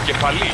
Κεφαλή.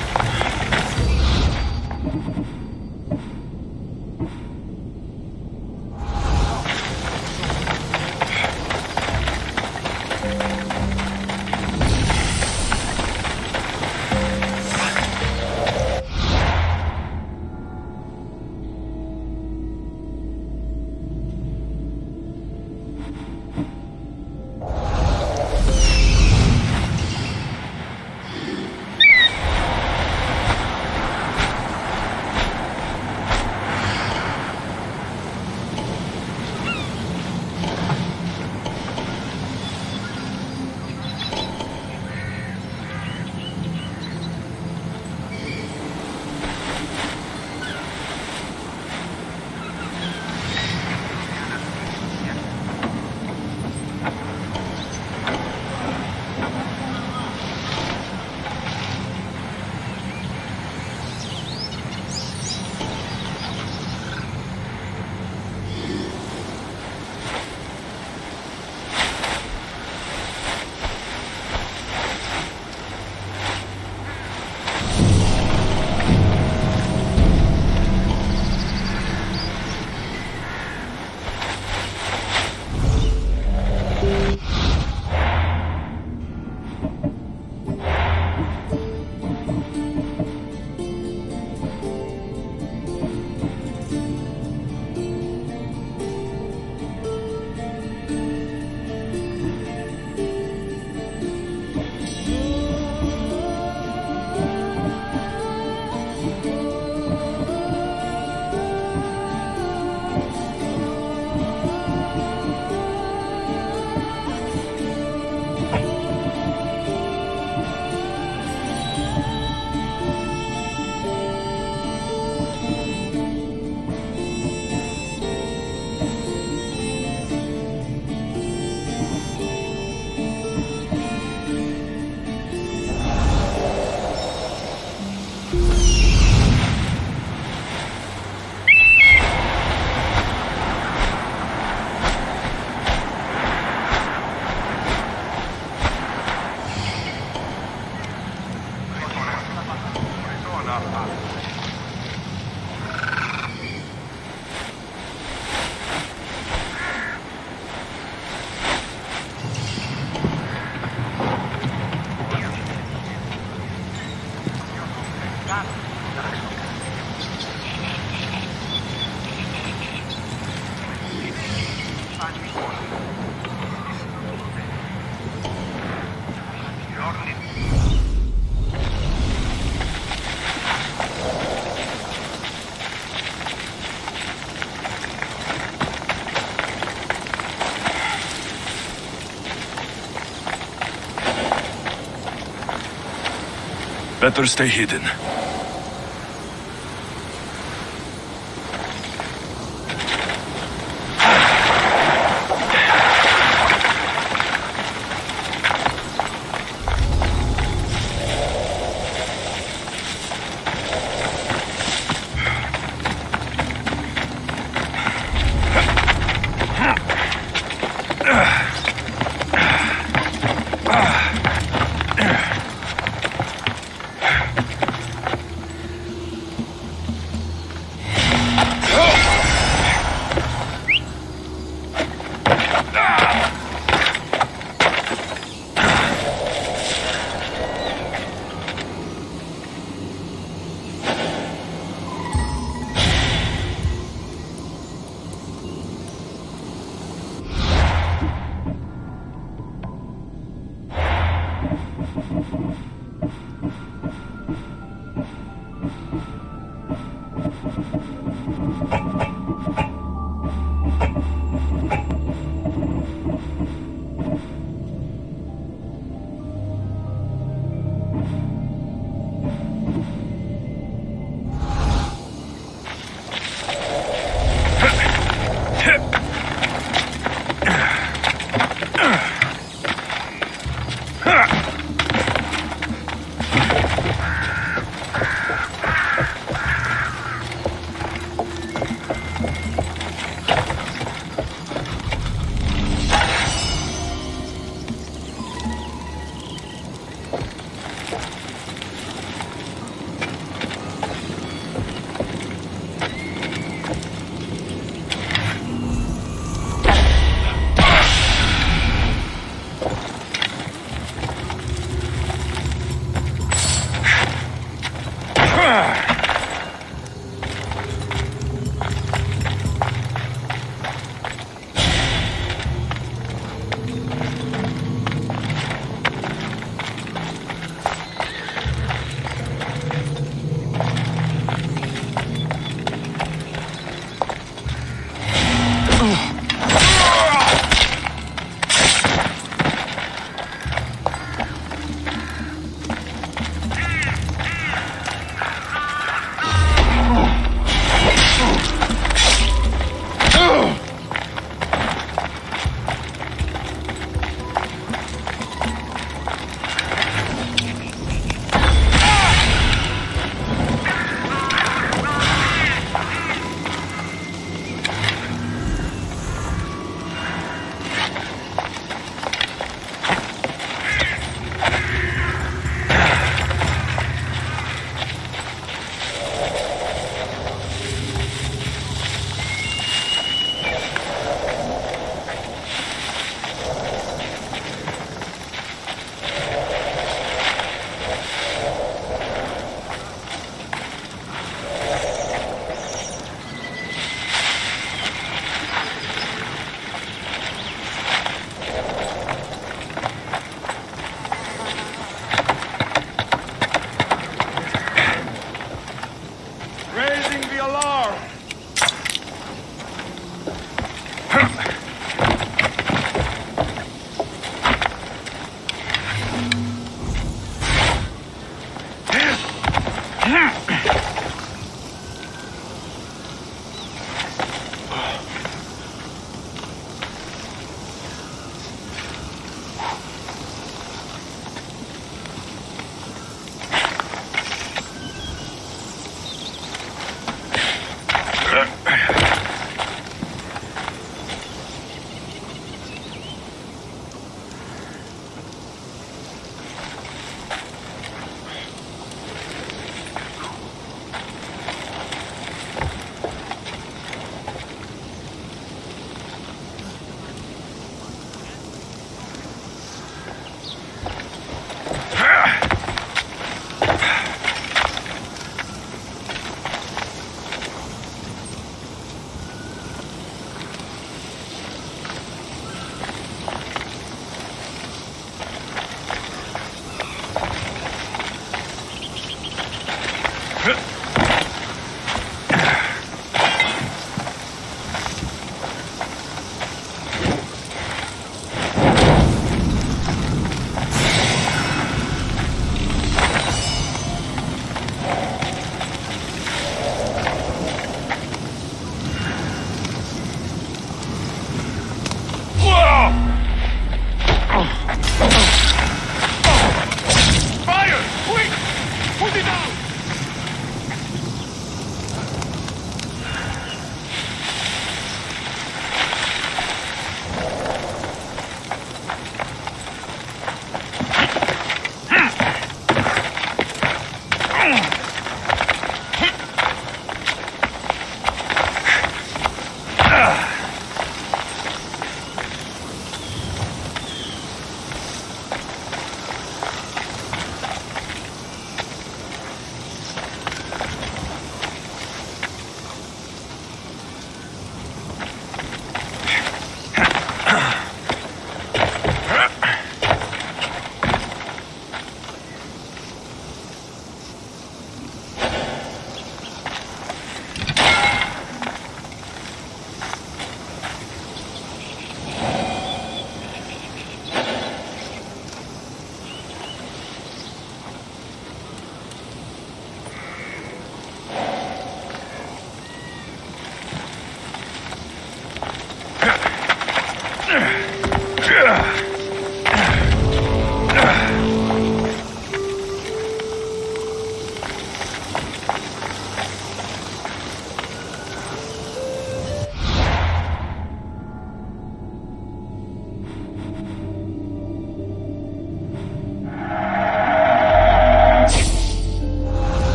Better stay hidden.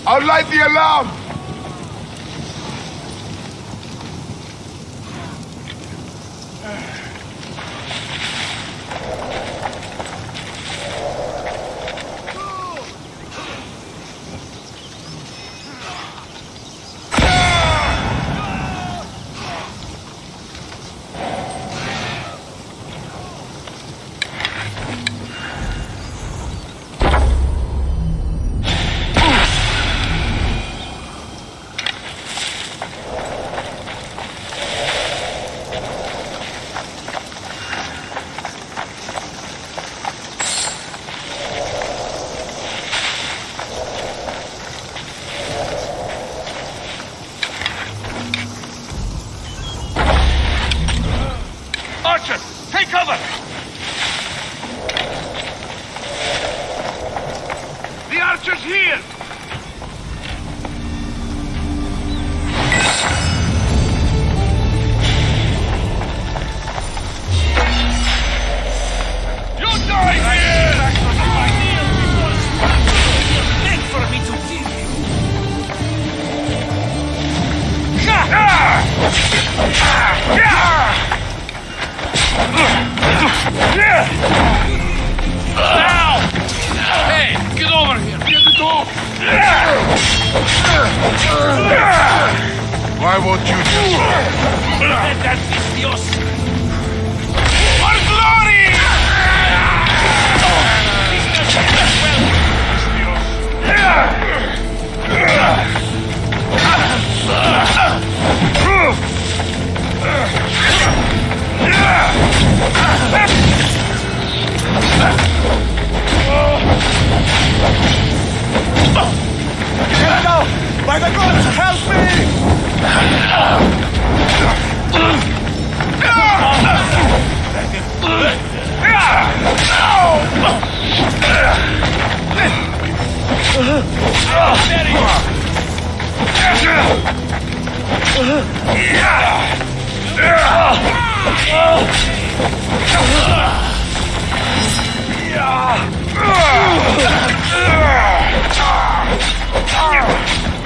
I'll light the alarm! Archer, take cover! The archer's here! You die here! You're meant for me to kill you! Now! Hey, get over here! Get the door! Why won't you just... That is Dios! For glory! By the gods, help me!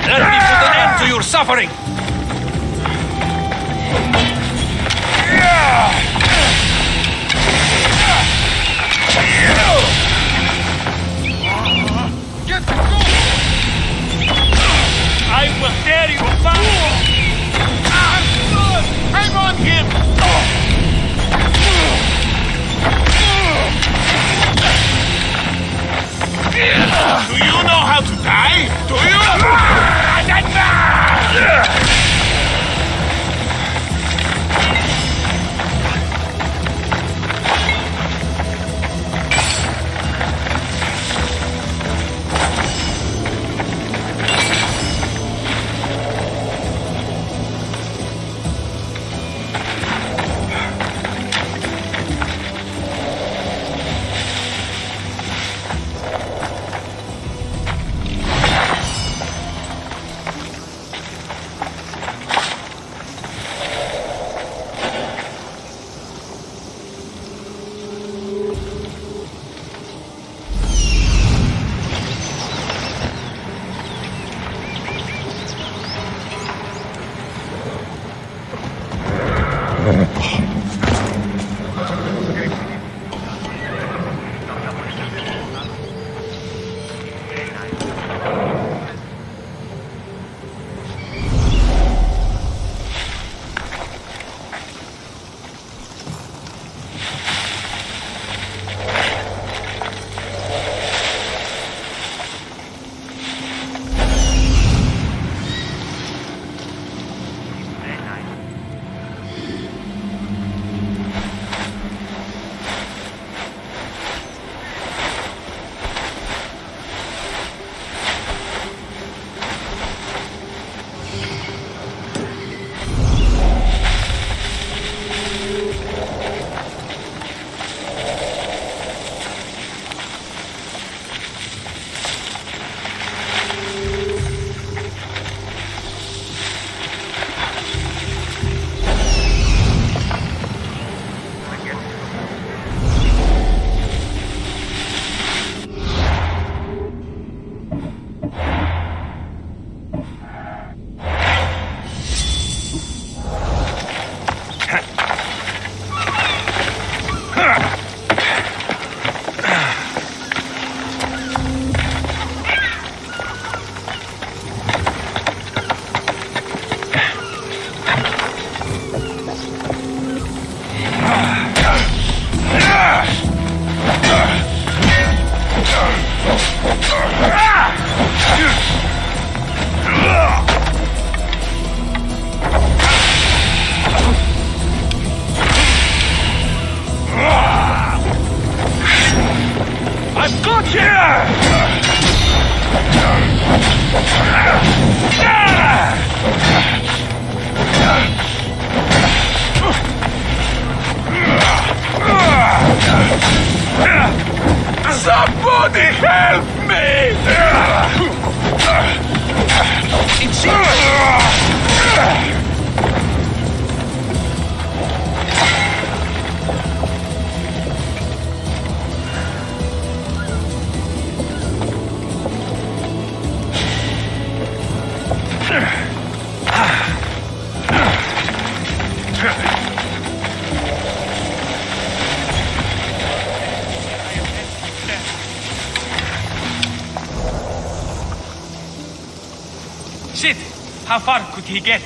Let me put an end to your suffering! Get the goal! I will tear you apart! Hang on him! Do you know how to die? Do you? I've got you! Somebody help me! It's Shit! How far could he get?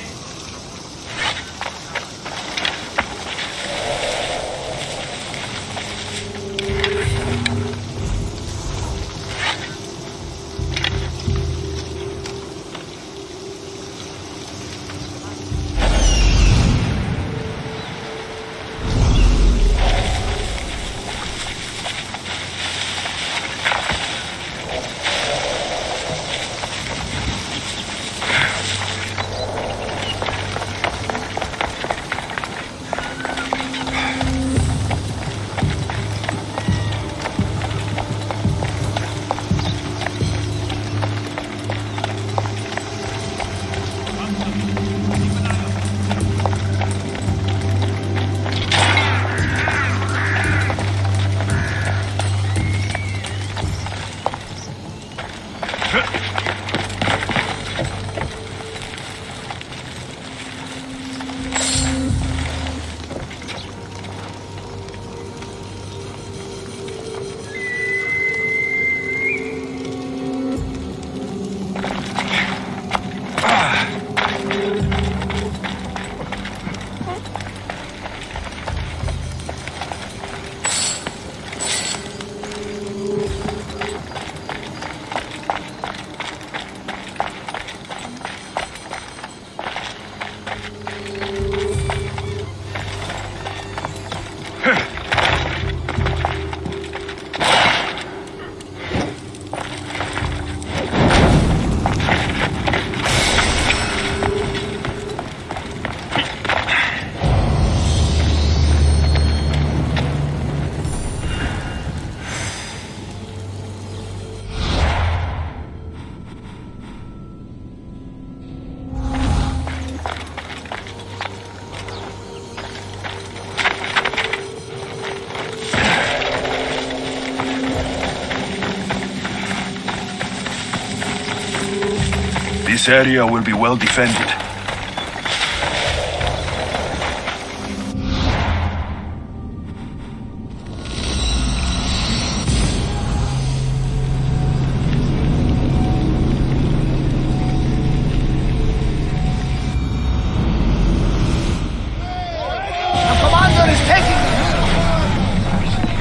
This area will be well defended.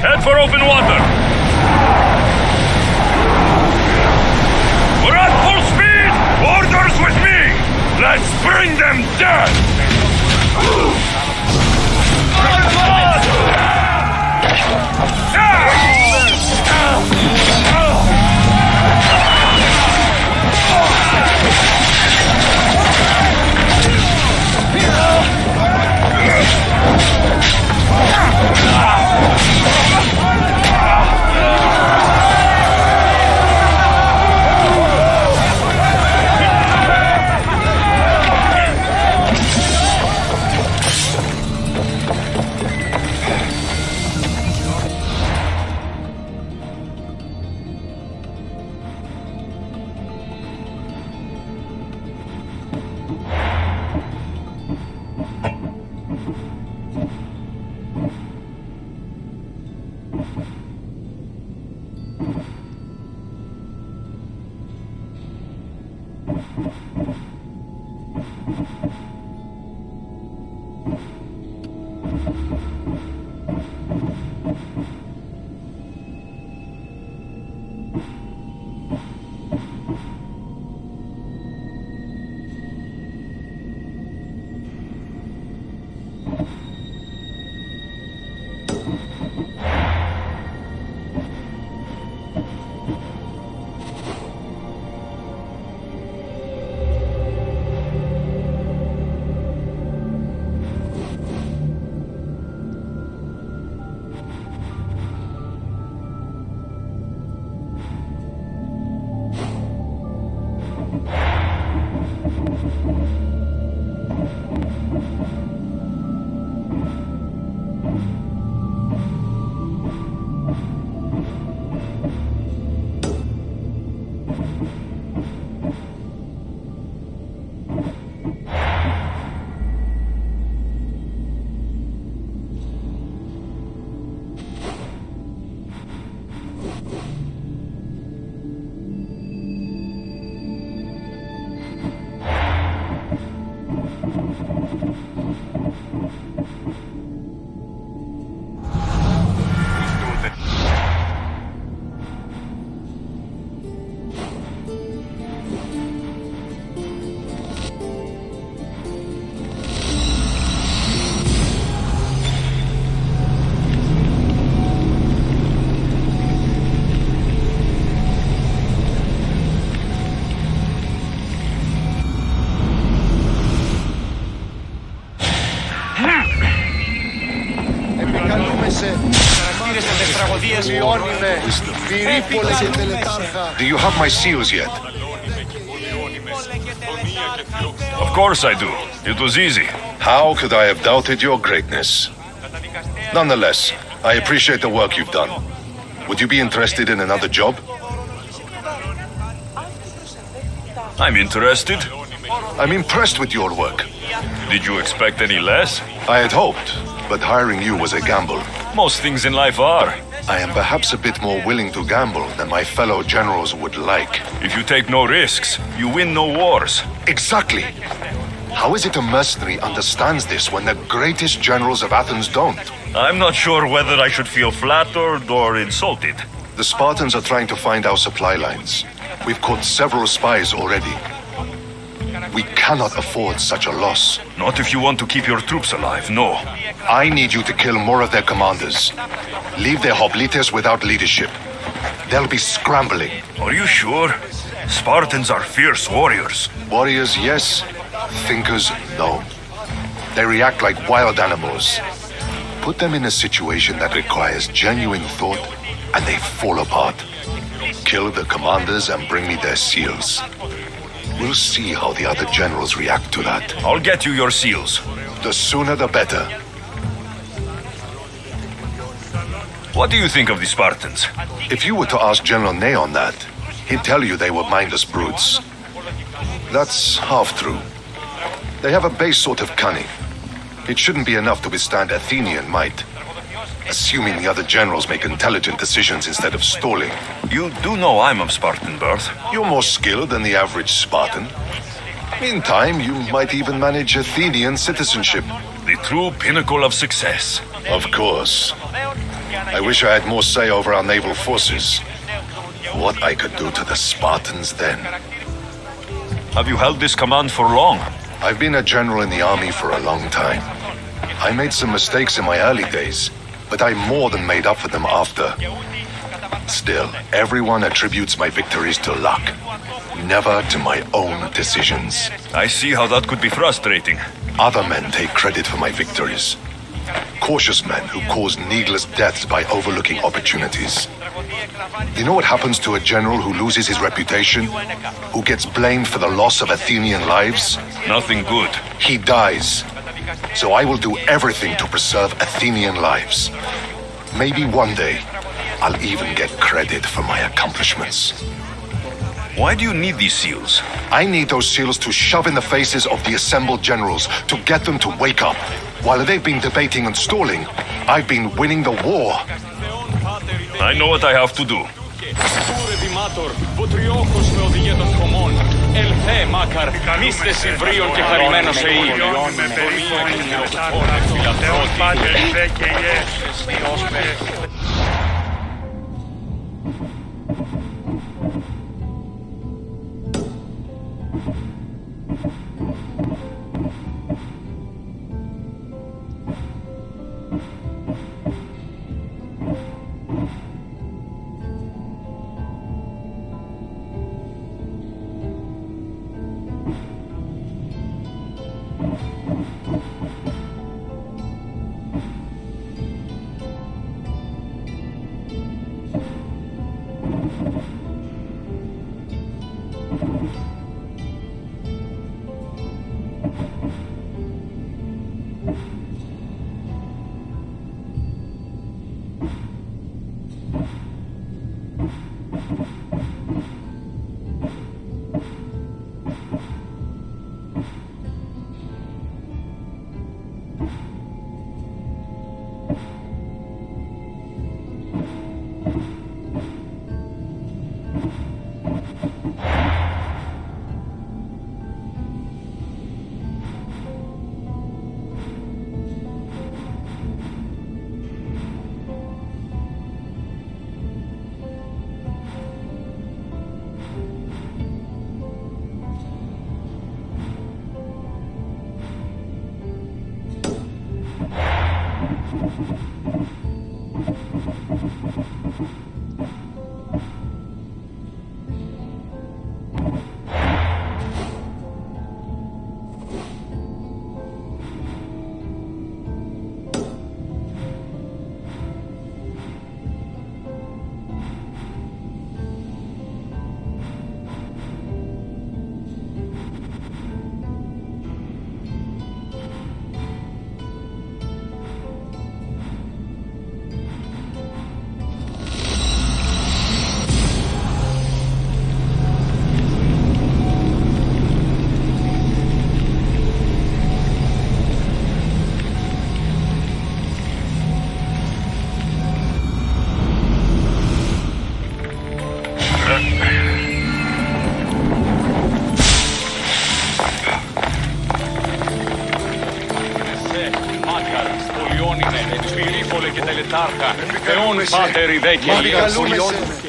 Head for open water. We're at full speed. Orders with me. Let's bring them down. Do you have my seals yet? Of course I do. It was easy. How could I have doubted your greatness? Nonetheless, I appreciate the work you've done. Would you be interested in another job? I'm interested. I'm impressed with your work. Did you expect any less? I had hoped, but hiring you was a gamble. Most things in life are. I am perhaps a bit more willing to gamble than my fellow generals would like. If you take no risks, you win no wars. Exactly. How is it a mercenary understands this when the greatest generals of Athens don't? I'm not sure whether I should feel flattered or insulted. The Spartans are trying to find our supply lines. We've caught several spies already. We cannot afford such a loss. Not if you want to keep your troops alive, no. I need you to kill more of their commanders. Leave their hoplites without leadership. They'll be scrambling. Are you sure? Spartans are fierce warriors. Warriors, yes. Thinkers, no. They react like wild animals. Put them in a situation that requires genuine thought, and they fall apart. Kill the commanders and bring me their seals. We'll see how the other generals react to that. I'll get you your seals. The sooner the better. What do you think of the Spartans? If you were to ask General Neon that, he'd tell you they were mindless brutes. That's half true. They have a base sort of cunning. It shouldn't be enough to withstand Athenian might. Assuming the other generals make intelligent decisions instead of stalling. You do know I'm of Spartan birth. You're more skilled than the average Spartan. In time, you might even manage Athenian citizenship. The true pinnacle of success. Of course. I wish I had more say over our naval forces. What I could do to the Spartans then. Have you held this command for long? I've been a general in the army for a long time. I made some mistakes in my early days, but I more than made up for them after. Still, everyone attributes my victories to luck, never to my own decisions. I see how that could be frustrating. Other men take credit for my victories. Cautious men who cause needless deaths by overlooking opportunities. You know what happens to a general who loses his reputation? Who gets blamed for the loss of Athenian lives? Nothing good. He dies. So I will do everything to preserve Athenian lives. Maybe one day, I'll even get credit for my accomplishments. Why do you need these seals? I need those seals to shove in the faces of the assembled generals, to get them to wake up. While they've been debating and stalling, I've been winning the war. I know what I have to do. Pe un pateri vecchie furion.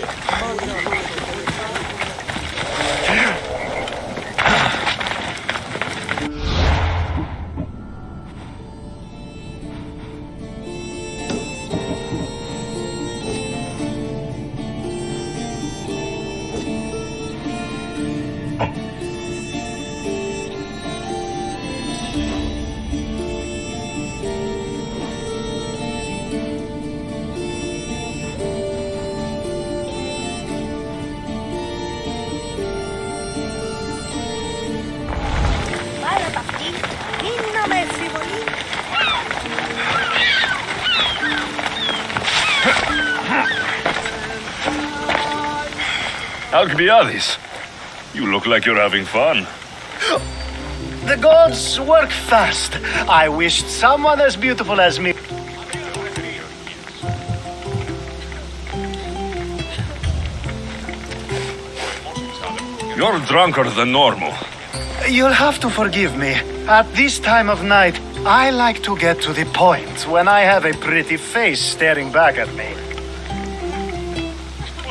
Alcbiadis, you look like you're having fun. The gods work fast. I wished someone as beautiful as me. You're drunker than normal. You'll have to forgive me. At this time of night, I like to get to the point when I have a pretty face staring back at me.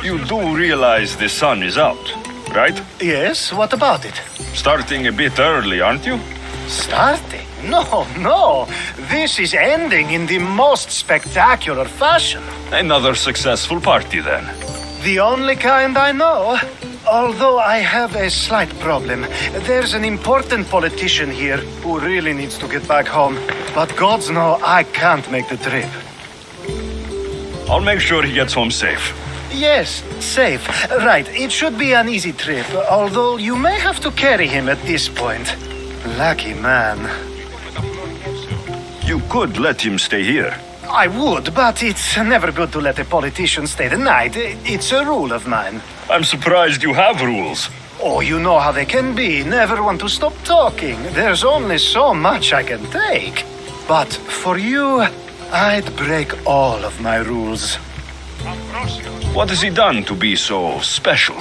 You do realize the sun is out, right? Yes, what about it? Starting a bit early, aren't you? Starting? No. This is ending in the most spectacular fashion. Another successful party then. The only kind I know. Although I have a slight problem. There's an important politician here who really needs to get back home. But gods know I can't make the trip. I'll make sure he gets home safe. Yes, safe. Right, it should be an easy trip, although you may have to carry him at this point. Lucky man. You could let him stay here. I would, but it's never good to let a politician stay the night. It's a rule of mine. I'm surprised you have rules. Oh, you know how they can be. Never want to stop talking. There's only so much I can take. But for you, I'd break all of my rules. What has he done to be so special?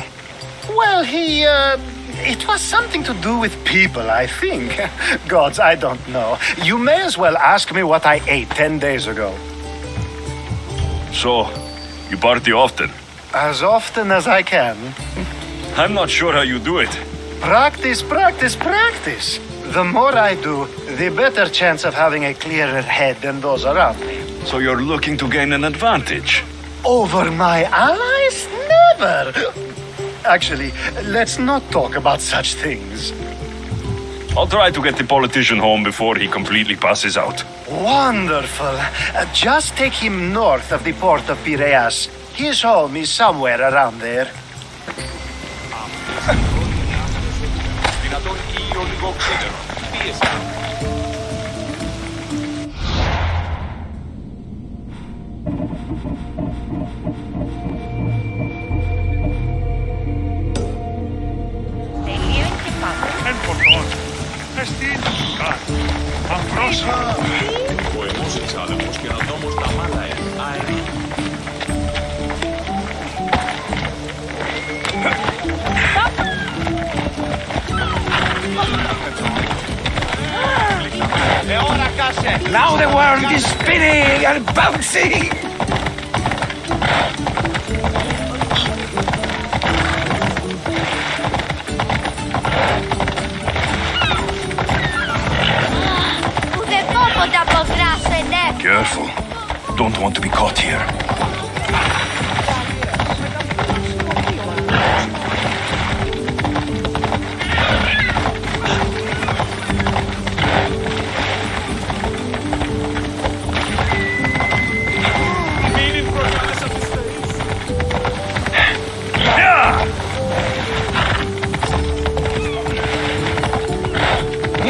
Well, it was something to do with people, I think. Gods, I don't know. You may as well ask me what I ate 10 days ago. So, you party often? As often as I can. I'm not sure how you do it. Practice. The more I do, the better chance of having a clearer head than those around me. So you're looking to gain an advantage? Over my allies? Never! Actually, let's not talk about such things. I'll try to get the politician home before he completely passes out. Wonderful. Just take him north of the port of Piraeus. His home is somewhere around there. Εν ποτών. Εστίν. Αμφρός. Podemos sabemos que nos damos la mala Now the world is spinning and bouncing! Careful. Don't want to be caught here.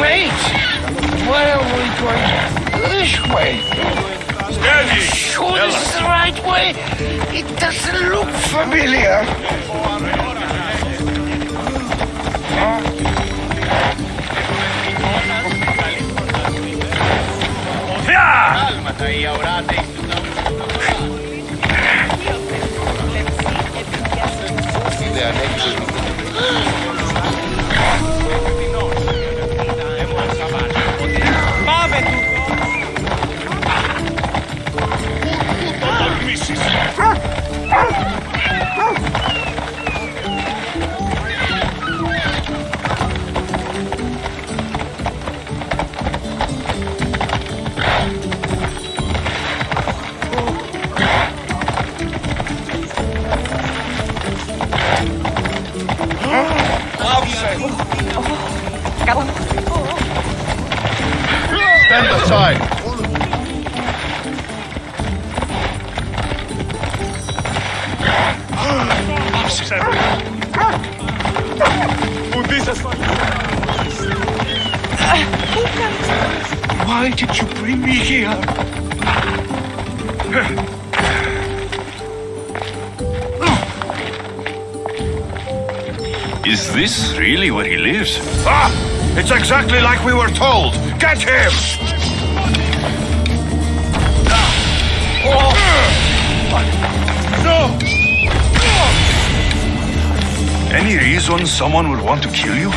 Wait! Why are we going this way? Steady. Sure this is the right way? It doesn't look familiar. Πάμε του! Stand aside. Why did you bring me here? Is this really where he lives? Ah! It's exactly like we were told. Get him! No! Any reason someone would want to kill you?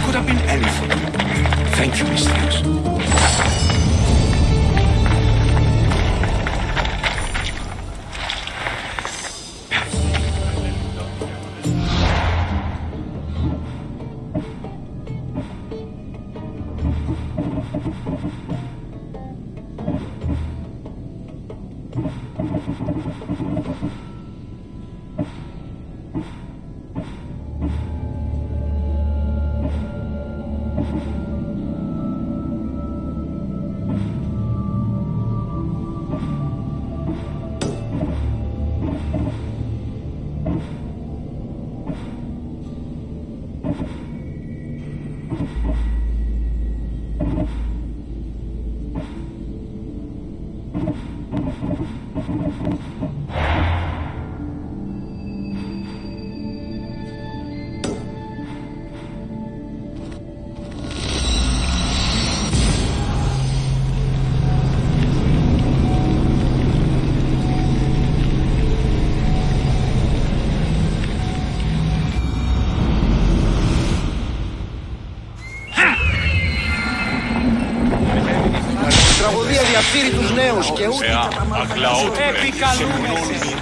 Could have been anything. Thank you, Mr. Hughes. Τραγωδία διαφύρει τους νέους και ούτε... Επικαλούμεσαι!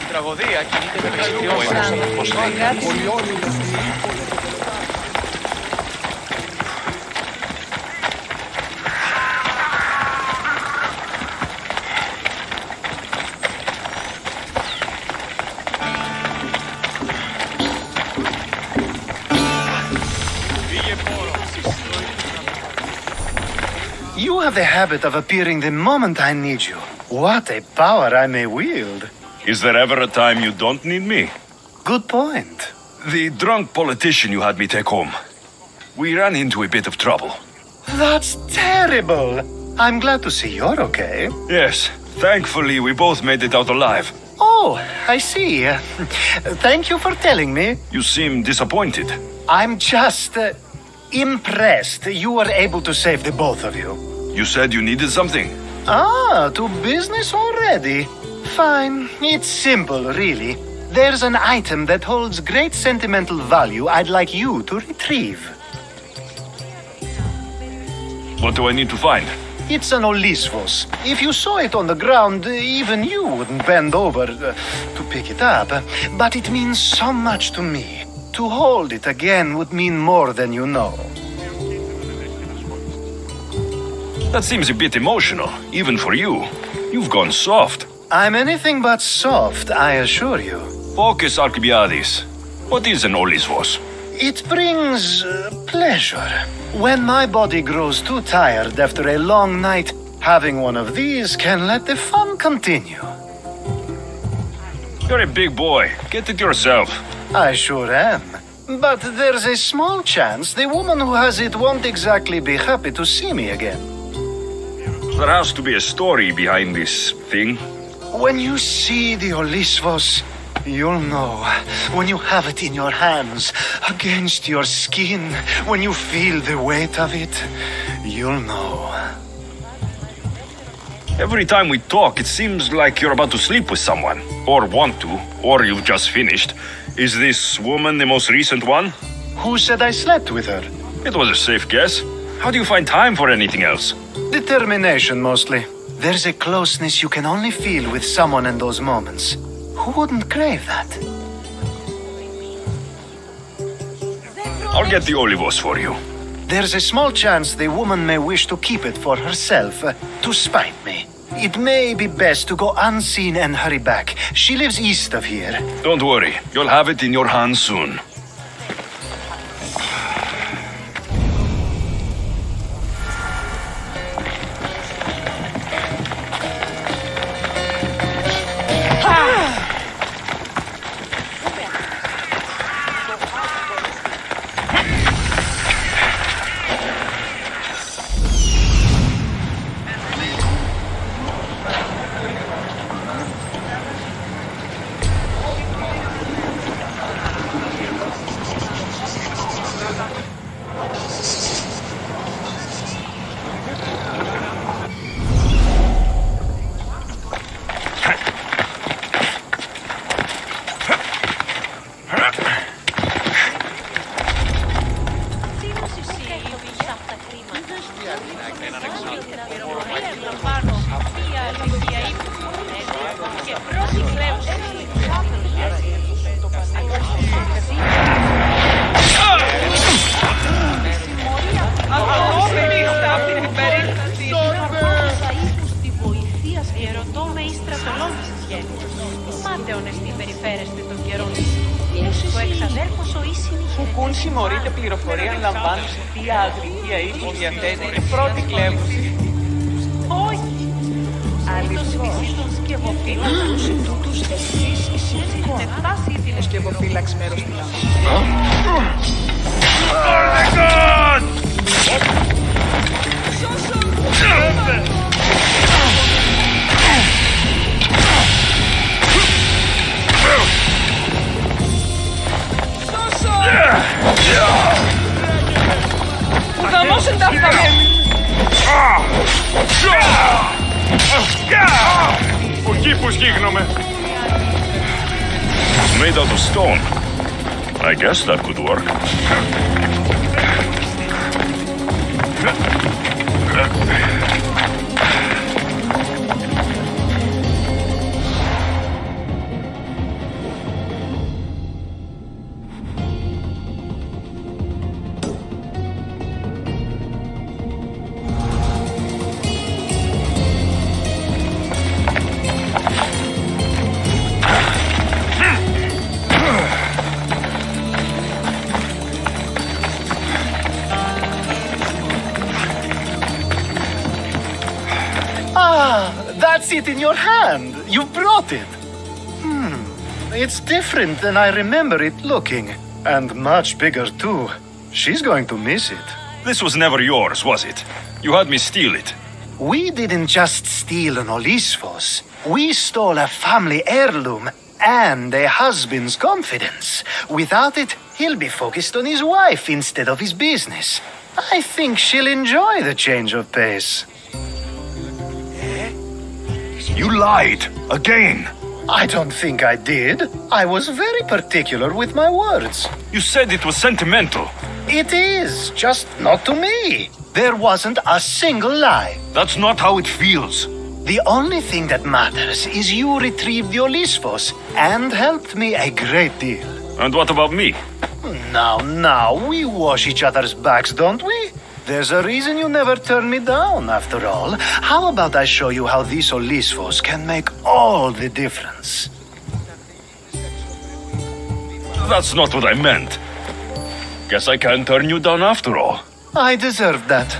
Τραγωδία κινείται με εξαιρετικό. You have the habit of appearing the moment I need you. What a power I may wield. Is there ever a time you don't need me? Good point. The drunk politician you had me take home. We ran into a bit of trouble. That's terrible. I'm glad to see you're okay. Yes, thankfully we both made it out alive. Oh, I see. Thank you for telling me. You seem disappointed. I'm just impressed you were able to save the both of you. You said you needed something. Ah, to business already. Fine. It's simple, really. There's an item that holds great sentimental value I'd like you to retrieve. What do I need to find? It's an Olisvos. If you saw it on the ground, even you wouldn't bend over to pick it up. But it means so much to me. To hold it again would mean more than you know. That seems a bit emotional, even for you. You've gone soft. I'm anything but soft, I assure you. Focus, Alcibiades. What is an Olisvos? It brings pleasure. When my body grows too tired after a long night, having one of these can let the fun continue. You're a big boy. Get it yourself. I sure am. But there's a small chance the woman who has it won't exactly be happy to see me again. There has to be a story behind this thing. When you see the Olisvos, you'll know. When you have it in your hands, against your skin, when you feel the weight of it, you'll know. Every time we talk, it seems like you're about to sleep with someone. Or want to. Or you've just finished. Is this woman the most recent one? Who said I slept with her? It was a safe guess. How do you find time for anything else? Determination, mostly. There's a closeness you can only feel with someone in those moments. Who wouldn't crave that? I'll get the Olivos for you. There's a small chance the woman may wish to keep it for herself, to spite me. It may be best to go unseen and hurry back. She lives east of here. Don't worry. You'll have it in your hands soon. Πουν συμμορείται πληροφορία αν λαμβάνουν σε θεία αγρικία ύπο διαθέτει πρώτη κλέβωση. Όχι. Αληθώς των σκευοφύλαξ τους εσείς εισηγούν. Φτάσει την σκευοφύλαξ μέρος του λαού. Vamos a andar Εκεί που σκύχνομαι. Made out of stone. I guess that could work. Ah, that's it in your hand. You brought it. It's different than I remember it looking. And much bigger, too. She's going to miss it. This was never yours, was it? You had me steal it. We didn't just steal an Olisfos. We stole a family heirloom and a husband's confidence. Without it, he'll be focused on his wife instead of his business. I think she'll enjoy the change of pace. You lied. Again. I don't think I did. I was very particular with my words. You said it was sentimental. It is, just not to me. There wasn't a single lie. That's not how it feels. The only thing that matters is you retrieved the Olisfos and helped me a great deal. And what about me? Now, we wash each other's backs, don't we? There's a reason you never turn me down, after all. How about I show you how these Olisfos can make all the difference? That's not what I meant. Guess I can't turn you down after all. I deserve that.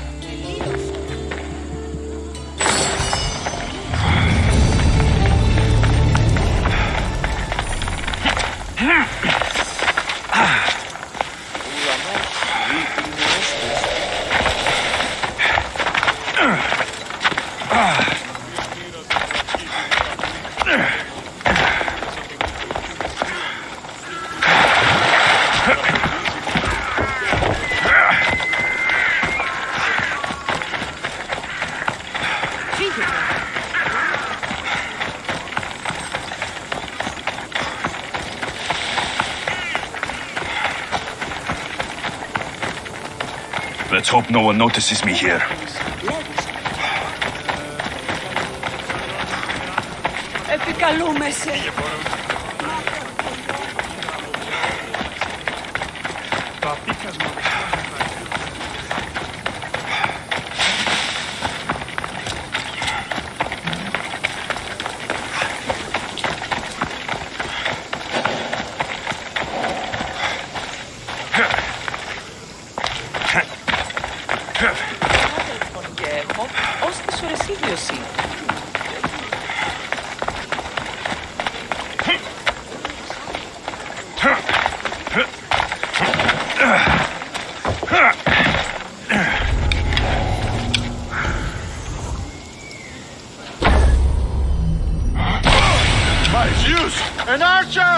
Let's hope no one notices me here. Επικαλούμεσαι. Ως τις ώρες ίδιος είναι. My Zeus! An archer!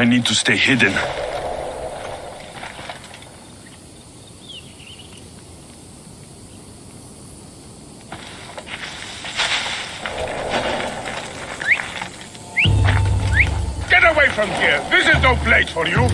I need to stay hidden. Get away from here! This is no place for you!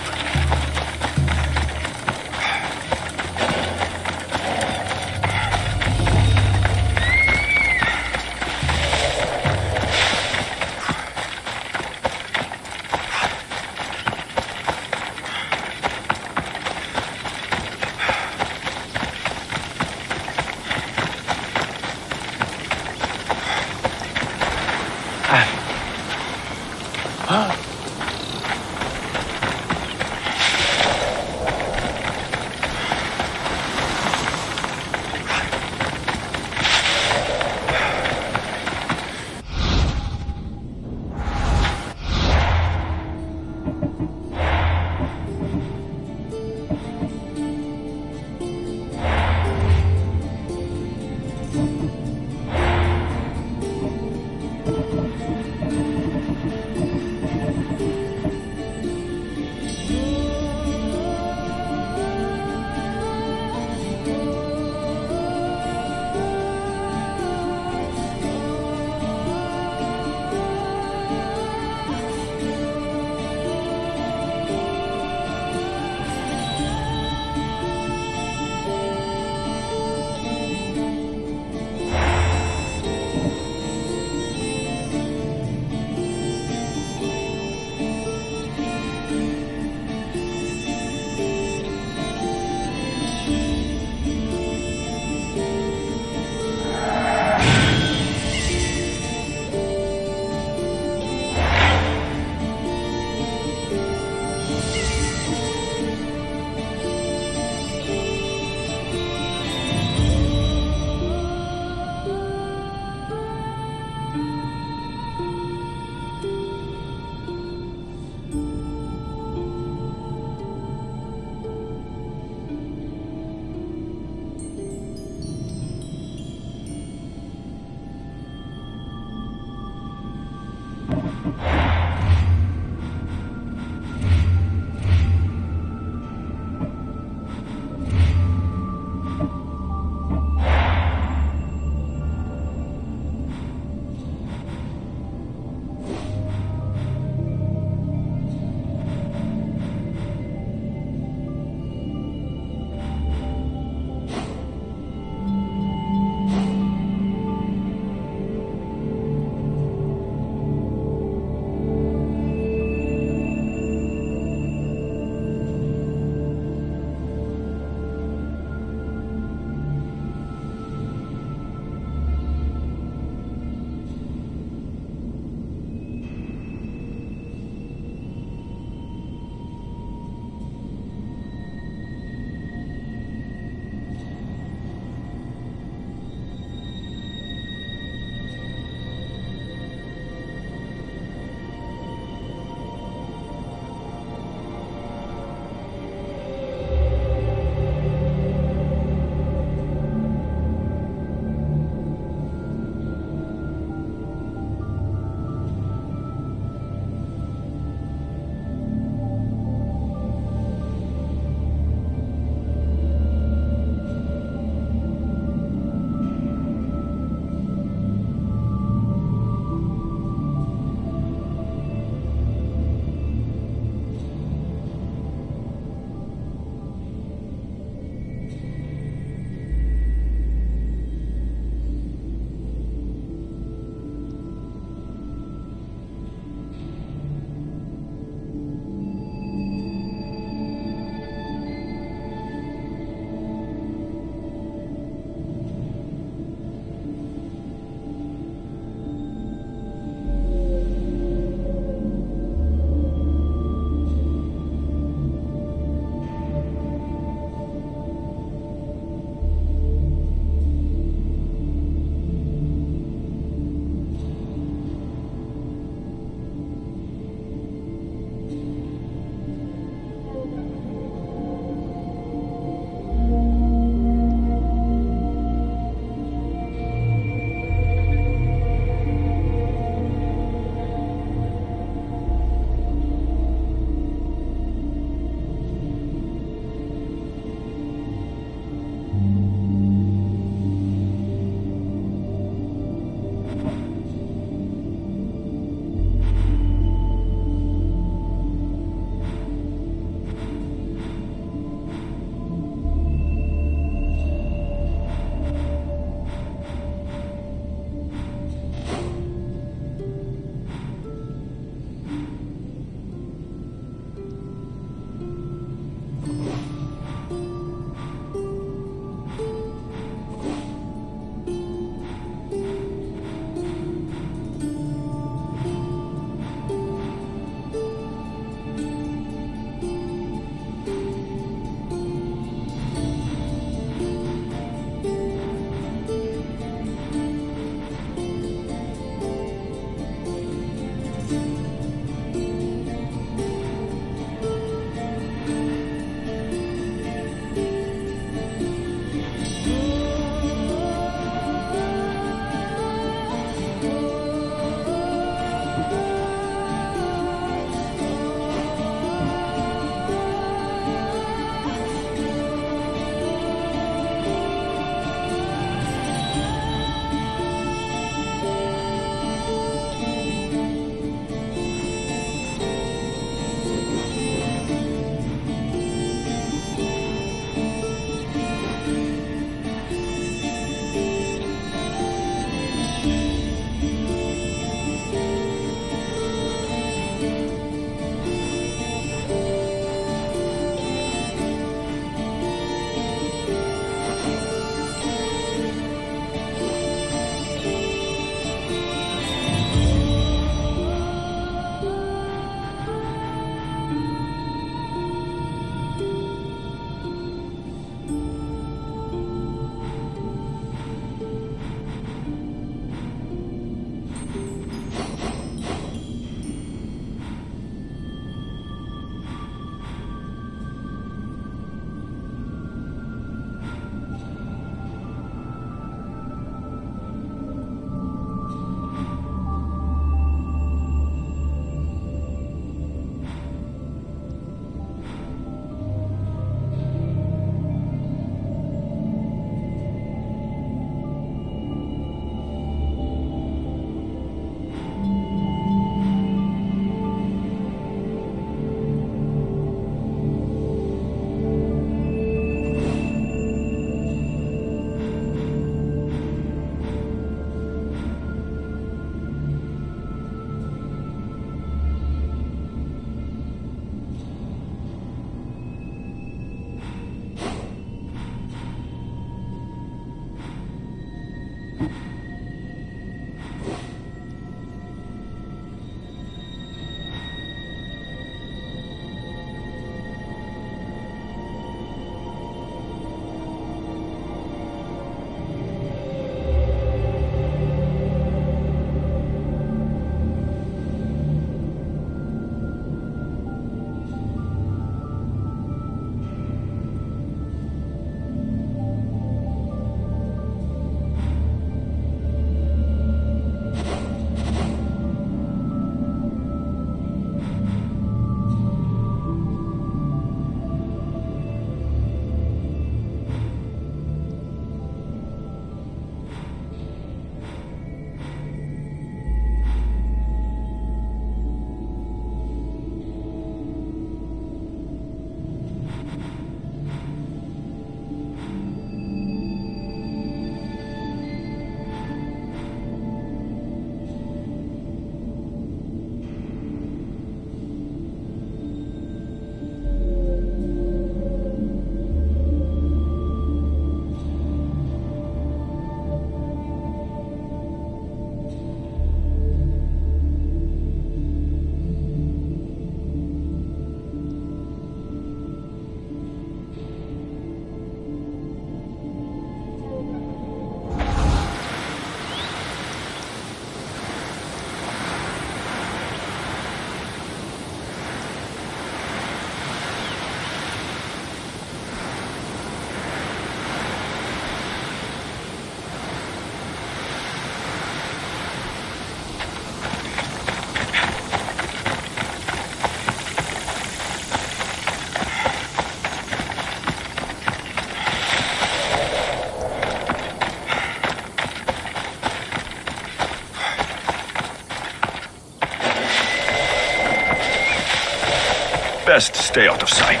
Best stay out of sight.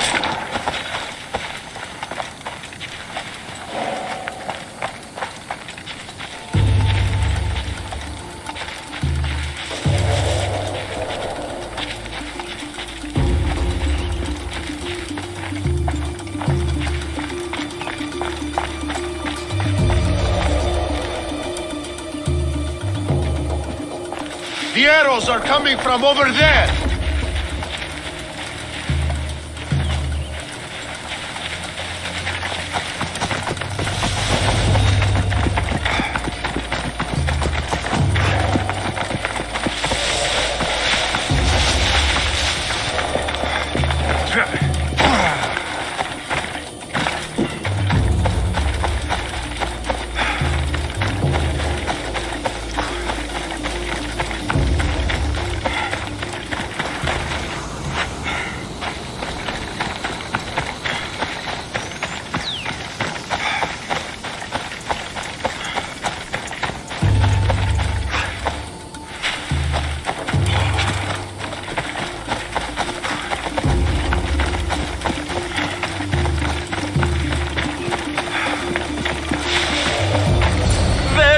The arrows are coming from over there!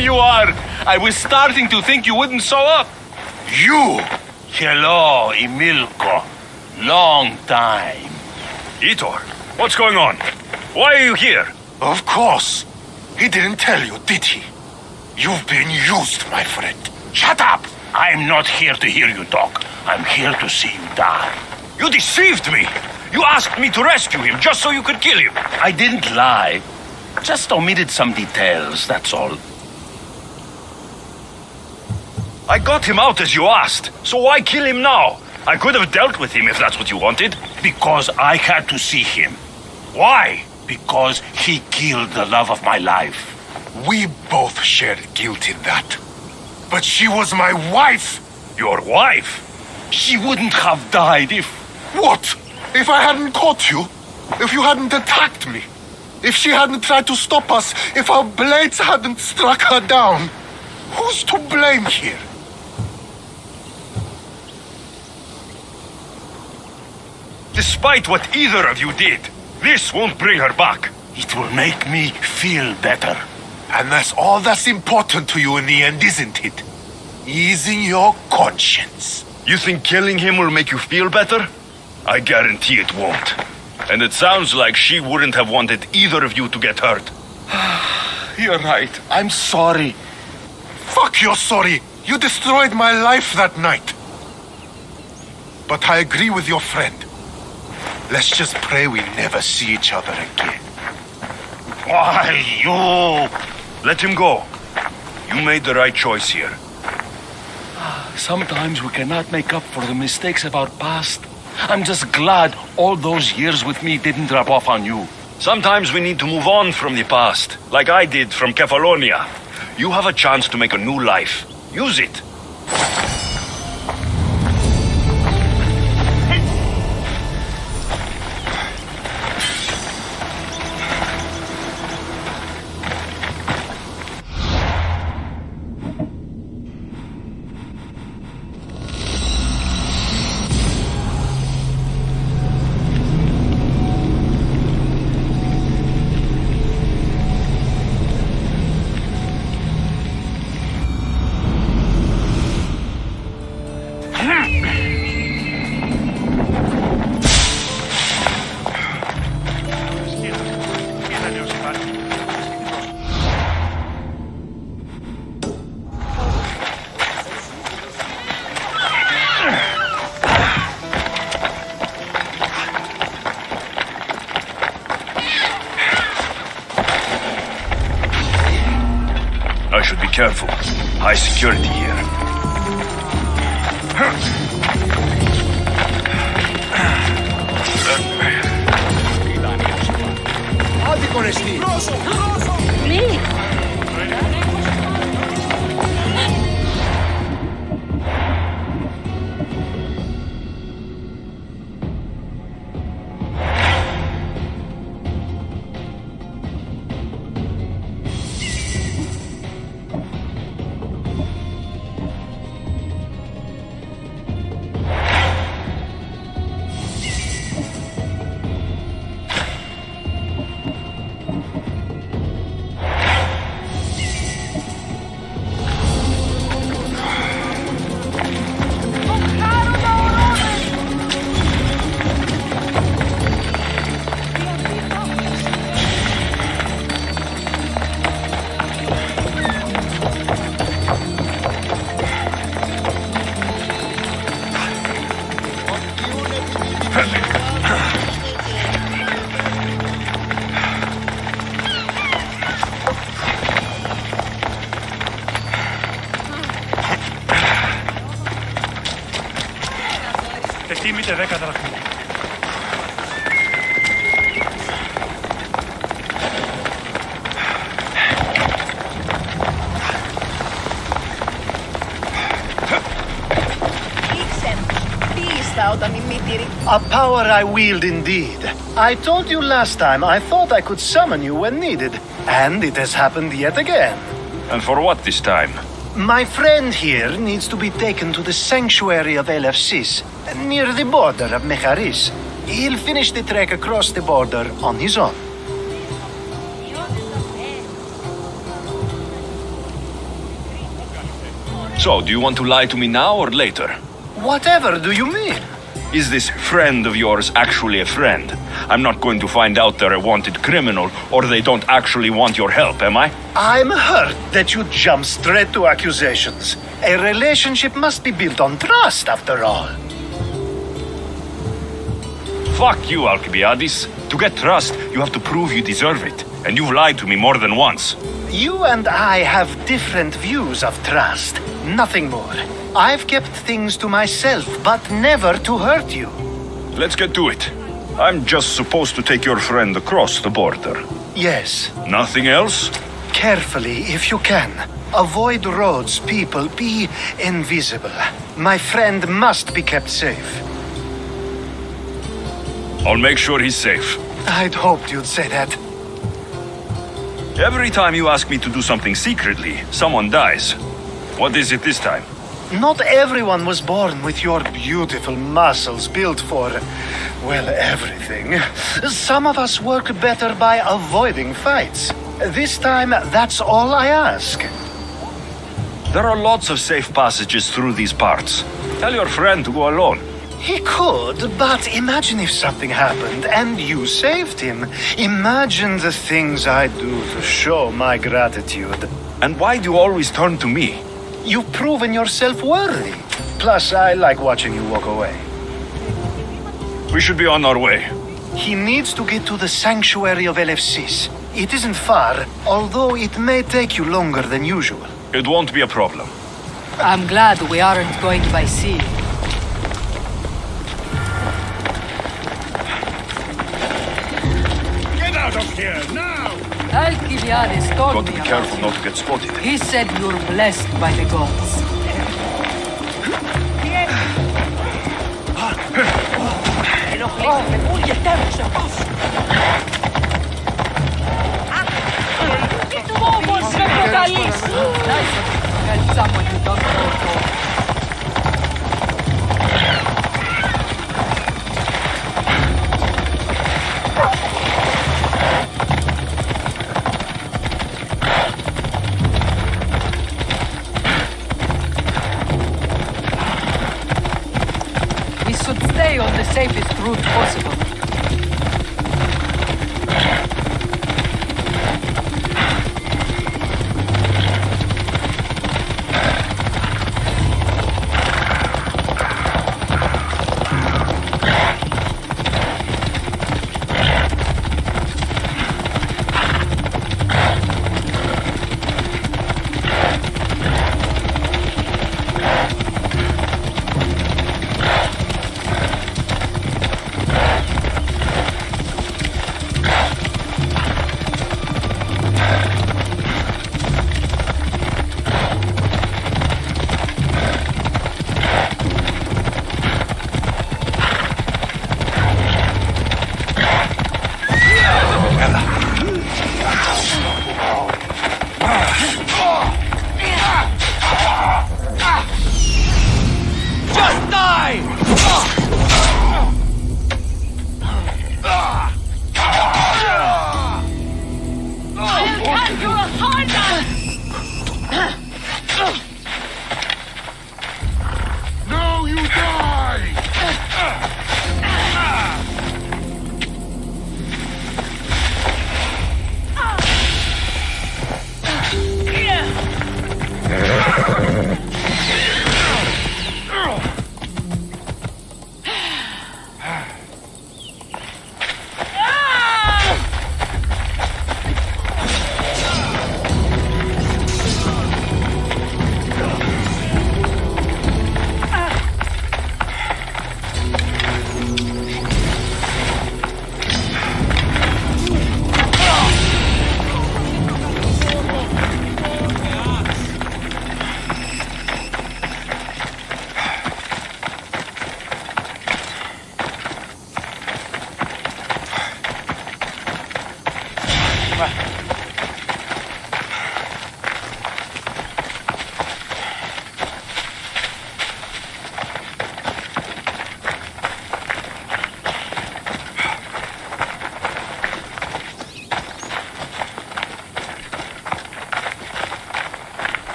You are! I was starting to think you wouldn't show up. You! Hello, Emilko. Long time. Itor, what's going on? Why are you here? Of course. He didn't tell you, did he? You've been used, my friend. Shut up! I'm not here to hear you talk. I'm here to see you die. You deceived me! You asked me to rescue him just so you could kill him. I didn't lie. Just omitted some details, that's all. I got him out as you asked, so why kill him now? I could have dealt with him if that's what you wanted. Because I had to see him. Why? Because he killed the love of my life. We both shared guilt in that. But she was my wife! Your wife? She wouldn't have died if... What? If I hadn't caught you? If you hadn't attacked me? If she hadn't tried to stop us? If our blades hadn't struck her down? Who's to blame here? Despite what either of you did, this won't bring her back. It will make me feel better. And that's all that's important to you in the end, isn't it? Easing your conscience. You think killing him will make you feel better? I guarantee it won't. And it sounds like she wouldn't have wanted either of you to get hurt. You're right. I'm sorry. Fuck you're sorry. You destroyed my life that night. But I agree with your friend. Let's just pray we never see each other again. Why, you... Let him go. You made the right choice here. Sometimes we cannot make up for the mistakes of our past. I'm just glad all those years with me didn't rub off on you. Sometimes we need to move on from the past, like I did from Kefalonia. You have a chance to make a new life. Use it. I should be careful. High security here. 10 δραχμοί. A power I wield indeed. I told you last time I thought I could summon you when needed, and it has happened yet again. And for what this time? My friend here needs to be taken to the sanctuary of Elefsis, near the border of Mecharis. He'll finish the trek across the border on his own. So, do you want to lie to me now or later? Whatever do you mean? Is this friend of yours actually a friend? I'm not going to find out they're a wanted criminal, or they don't actually want your help, am I? I'm hurt that you jump straight to accusations. A relationship must be built on trust, after all. Fuck you, Alcibiades. To get trust, you have to prove you deserve it. And you've lied to me more than once. You and I have different views of trust. Nothing more. I've kept things to myself, but never to hurt you. Let's get to it. I'm just supposed to take your friend across the border. Yes. Nothing else? Carefully, if you can. Avoid roads, people. Be invisible. My friend must be kept safe. I'll make sure he's safe. I'd hoped you'd say that. Every time you ask me to do something secretly, someone dies. What is it this time? Not everyone was born with your beautiful muscles built for, well, everything. Some of us work better by avoiding fights. This time, that's all I ask. There are lots of safe passages through these parts. Tell your friend to go alone. He could, but imagine if something happened and you saved him. Imagine the things I'd do to show my gratitude. And why do you always turn to me? You've proven yourself worthy. Plus, I like watching you walk away. We should be on our way. He needs to get to the sanctuary of Elefsis. It isn't far, although it may take you longer than usual. It won't be a problem. I'm glad we aren't going by sea. Get out of here, now! Alcibiades told Got to me be about careful you. not to get spotted. He said you're blessed by the gods. Όμως με προκαλείς! Nice of you to help someone who don't know God. We should stay on the safest route possible.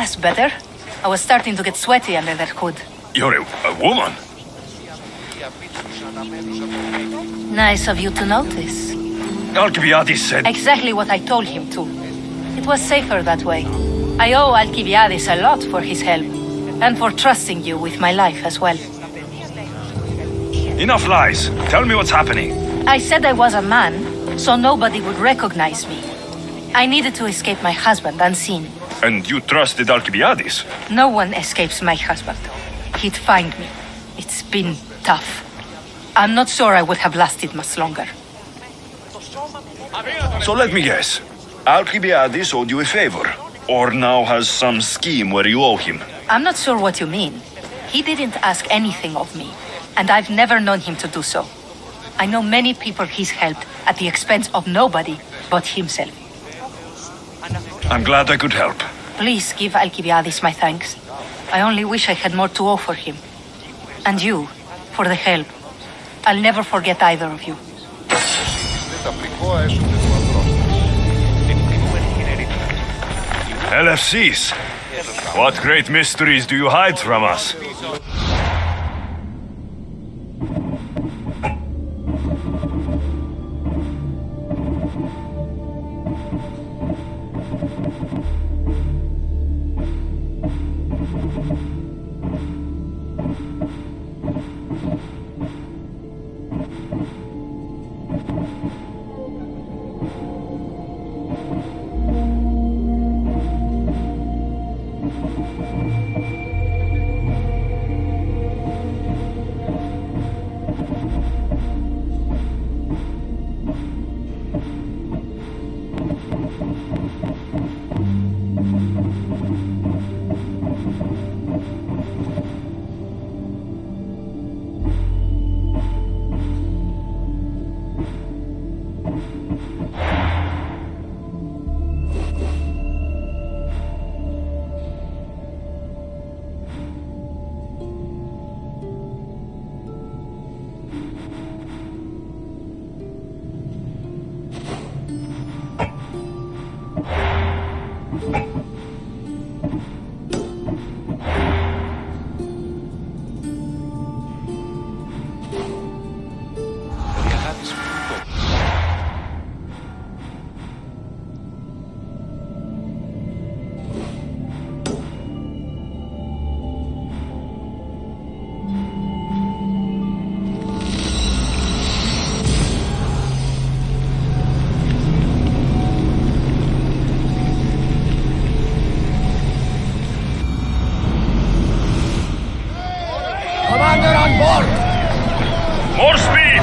That's better. I was starting to get sweaty under that hood. You're a woman? Nice of you to notice. Alcibiades said... Exactly what I told him to. It was safer that way. I owe Alcibiades a lot for his help, and for trusting you with my life as well. Enough lies. Tell me what's happening. I said I was a man, so nobody would recognize me. I needed to escape my husband unseen. And you trusted Alcibiades? No one escapes my husband. He'd find me. It's been tough. I'm not sure I would have lasted much longer. So let me guess. Alcibiades owed you a favor, or now has some scheme where you owe him. I'm not sure what you mean. He didn't ask anything of me, and I've never known him to do so. I know many people he's helped at the expense of nobody but himself. I'm glad I could help. Please give Alcibiades my thanks. I only wish I had more to offer him. And you, for the help. I'll never forget either of you. LFCs. What great mysteries do you hide from us? More speed!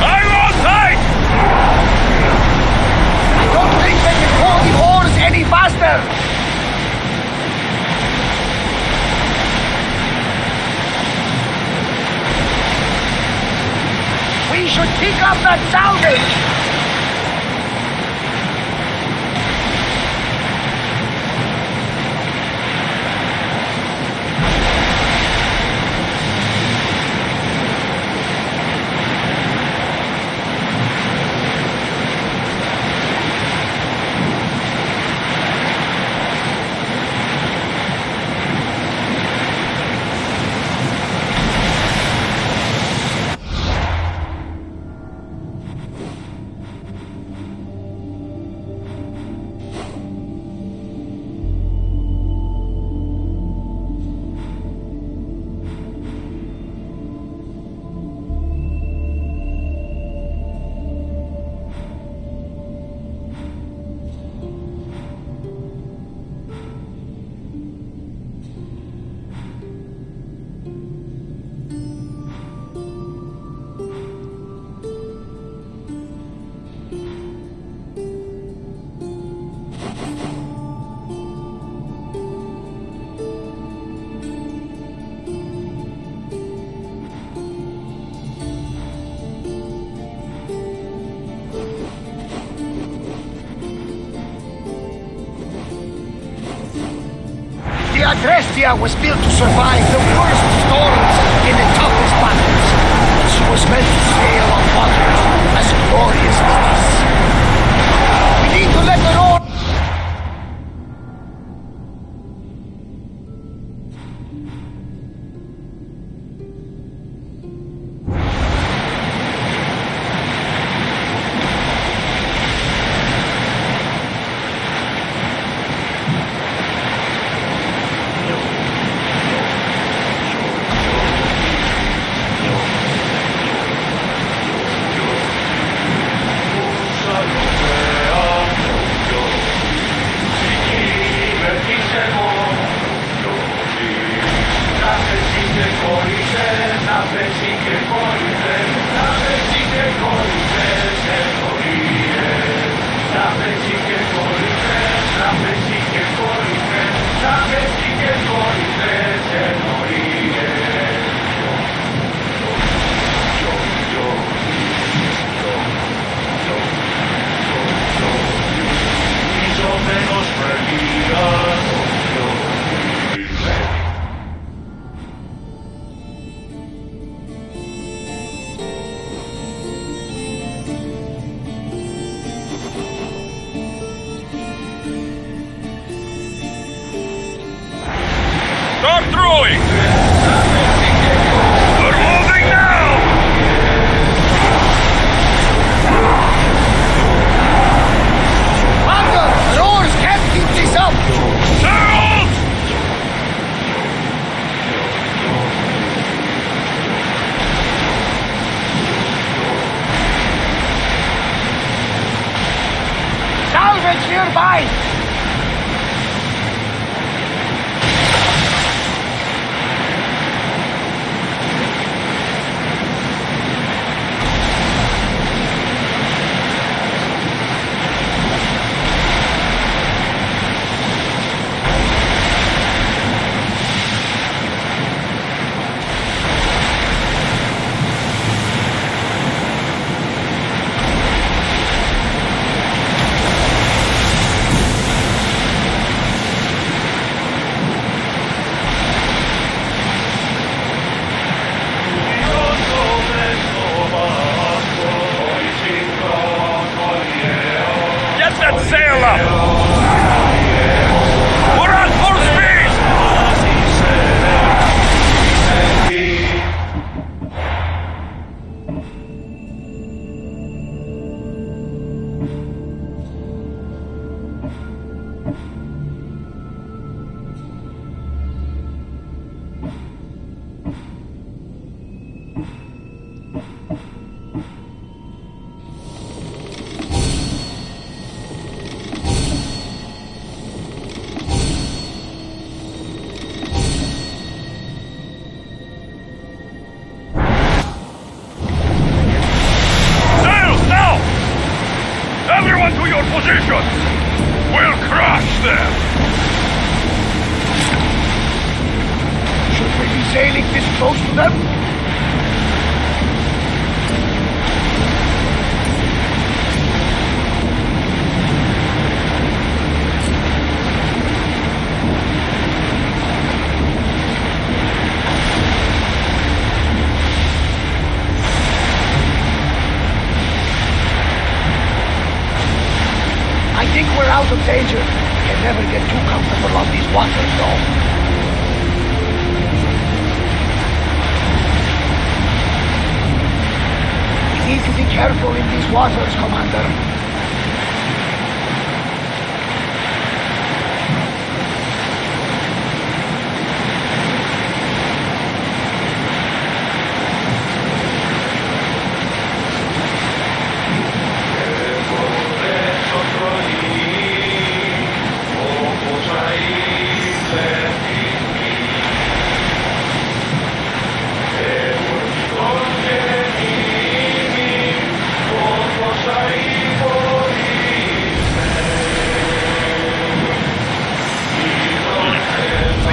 I won't take! I don't think they can pull the oars any faster! We should kick up that salvage! The Agrestia was built to survive the worst storms in the toughest battles. She was meant to sail on waters as glorious as this. We need to let her on! Start throwing! We're moving now! Commander, the oars can't keep this up! Sails! Salvage nearby! Get that sail up! We're on full speed! Sails now! Everyone to your position! We'll crush them! Should we be sailing this close to them? I think we're out of danger. Can never get too comfortable on these waters, though. We need to be careful in these waters, Commander.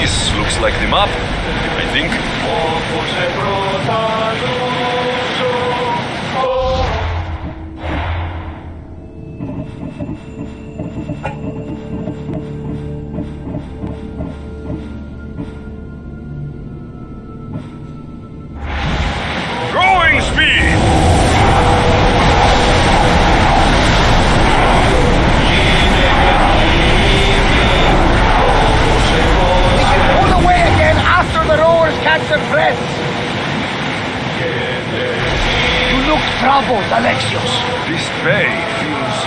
This looks like the map, I think. Alexios. This bay feels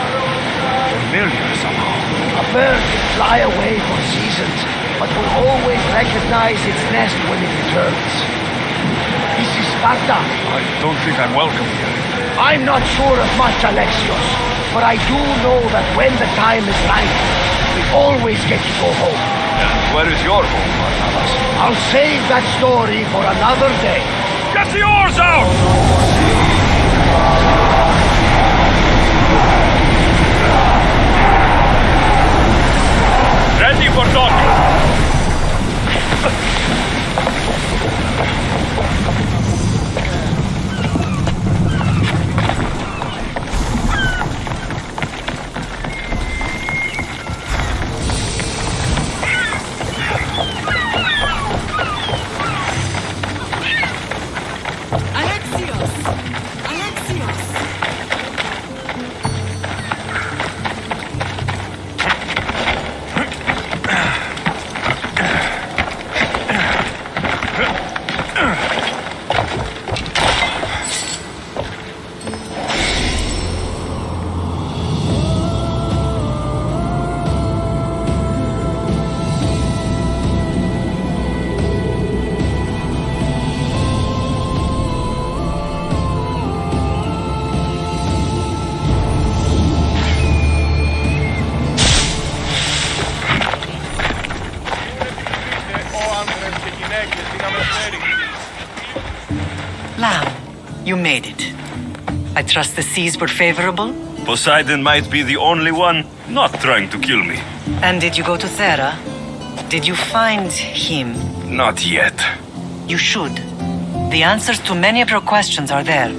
familiar somehow. A bird can fly away for seasons, but will always recognize its nest when it returns. This is Sparta. I don't think I'm welcome here. I'm not sure of much, Alexios, but I do know that when the time is right, we always get to go home. And where is your home, Barnabas? I'll save that story for another day. Get the oars out! Ready for docking. Lamb, you made it. I trust the seas were favorable? Poseidon might be the only one not trying to kill me. And did you go to Thera? Did you find him? Not yet. You should. The answers to many of your questions are there.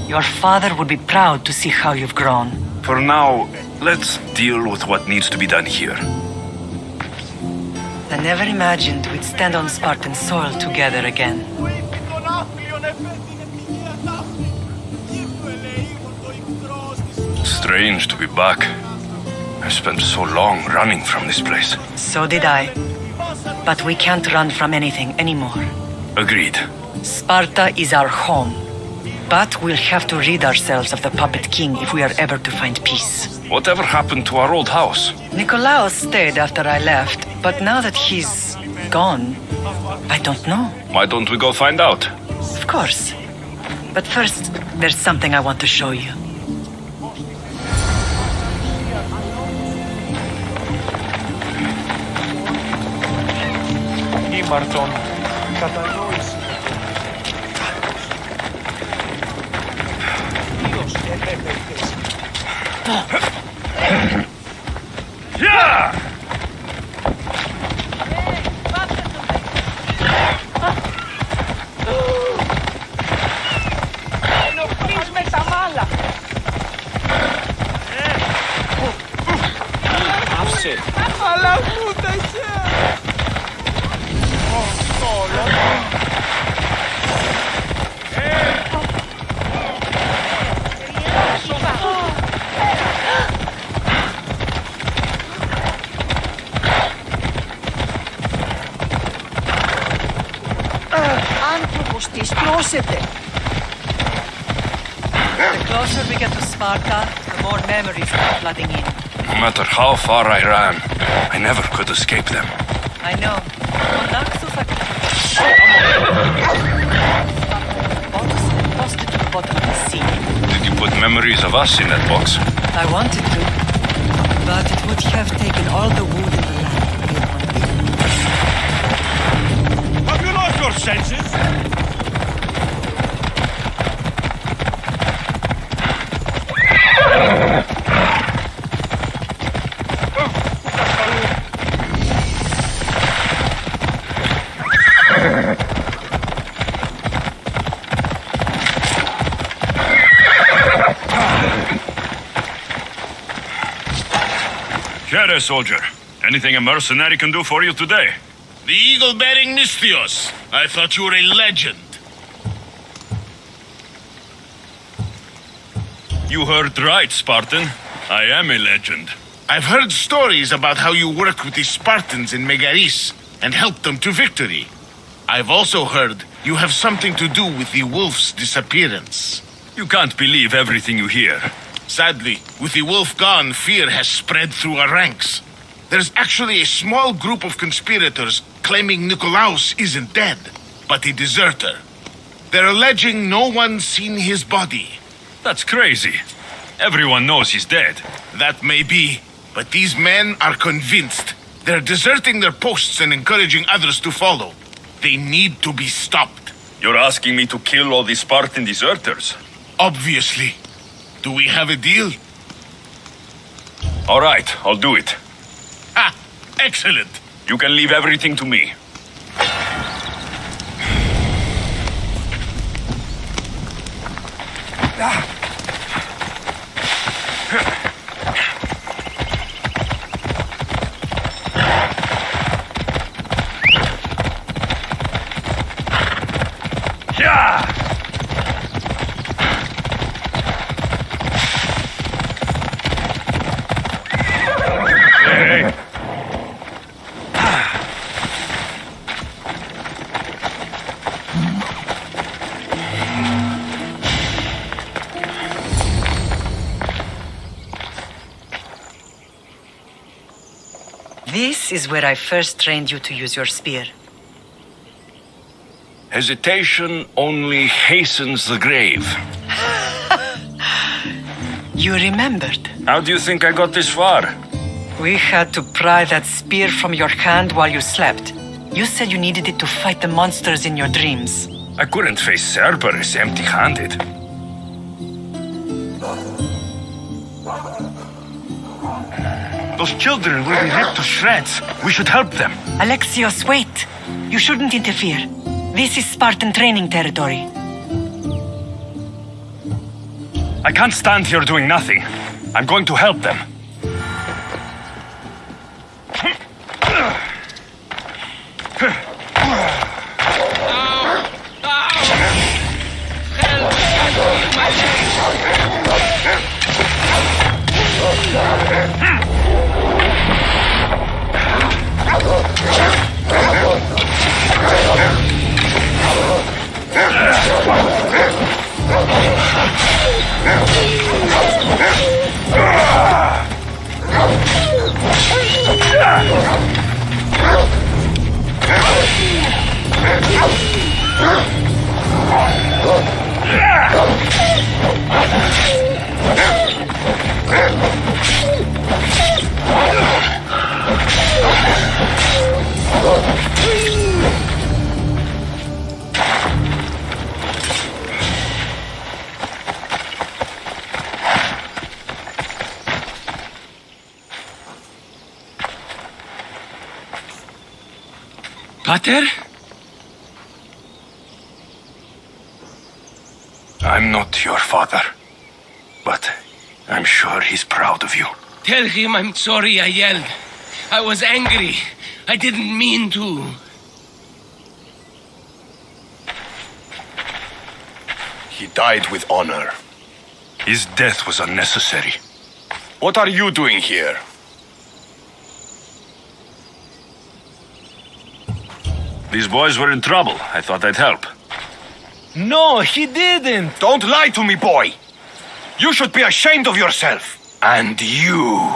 Your father would be proud to see how you've grown. For now, let's deal with what needs to be done here. I never imagined we'd stand on Spartan soil together again. Strange to be back. I spent so long running from this place. So did I. But we can't run from anything anymore. Agreed. Sparta is our home. But we'll have to rid ourselves of the puppet king if we are ever to find peace. Whatever happened to our old house? Nikolaos stayed after I left, but now that he's gone, I don't know. Why don't we go find out? Of course. But first, there's something I want to show you. Ήμαρτον, κατανόηση. Ποιος επέτεχες. Yeah! Ενοχλείς με τα μάλα. Άψε. Αλλά φούτασε. Άνθρωπος της, πρόσετε! The closer we get to Sparta, the more memories come flooding in. No matter how far I ran, I never could escape them. I know. Lost it to the bottom of the sea. Did you put memories of us in that box? I wanted to, but it would have taken all the wood in the land to build one big. Have you lost your senses? Here, soldier. Anything a mercenary can do for you today? The eagle-bearing Misthios. I thought you were a legend. You heard right, Spartan. I am a legend. I've heard stories about how you worked with the Spartans in Megaris and helped them to victory. I've also heard you have something to do with the wolf's disappearance. You can't believe everything you hear. Sadly, with the wolf gone, fear has spread through our ranks. There's actually a small group of conspirators claiming Nikolaos isn't dead, but a deserter. They're alleging no one's seen his body. That's crazy. Everyone knows he's dead. That may be, but these men are convinced. They're deserting their posts and encouraging others to follow. They need to be stopped. You're asking me to kill all these Spartan deserters? Obviously. Do we have a deal? All right, I'll do it. Ha! Excellent! You can leave everything to me. This is where I first trained you to use your spear. Hesitation only hastens the grave. You remembered. How do you think I got this far? We had to pry that spear from your hand while you slept. You said you needed it to fight the monsters in your dreams. I couldn't face Cerberus empty-handed. Those children will be ripped to shreds. We should help them. Alexios, wait! You shouldn't interfere. This is Spartan training territory. I can't stand here doing nothing. I'm going to help them. Pater? I'm not your father, but I'm sure he's proud of you. Tell him I'm sorry I yelled. I was angry. I didn't mean to. He died with honor. His death was unnecessary. What are you doing here? These boys were in trouble. I thought I'd help. No, he didn't. Don't lie to me, boy. You should be ashamed of yourself. And you.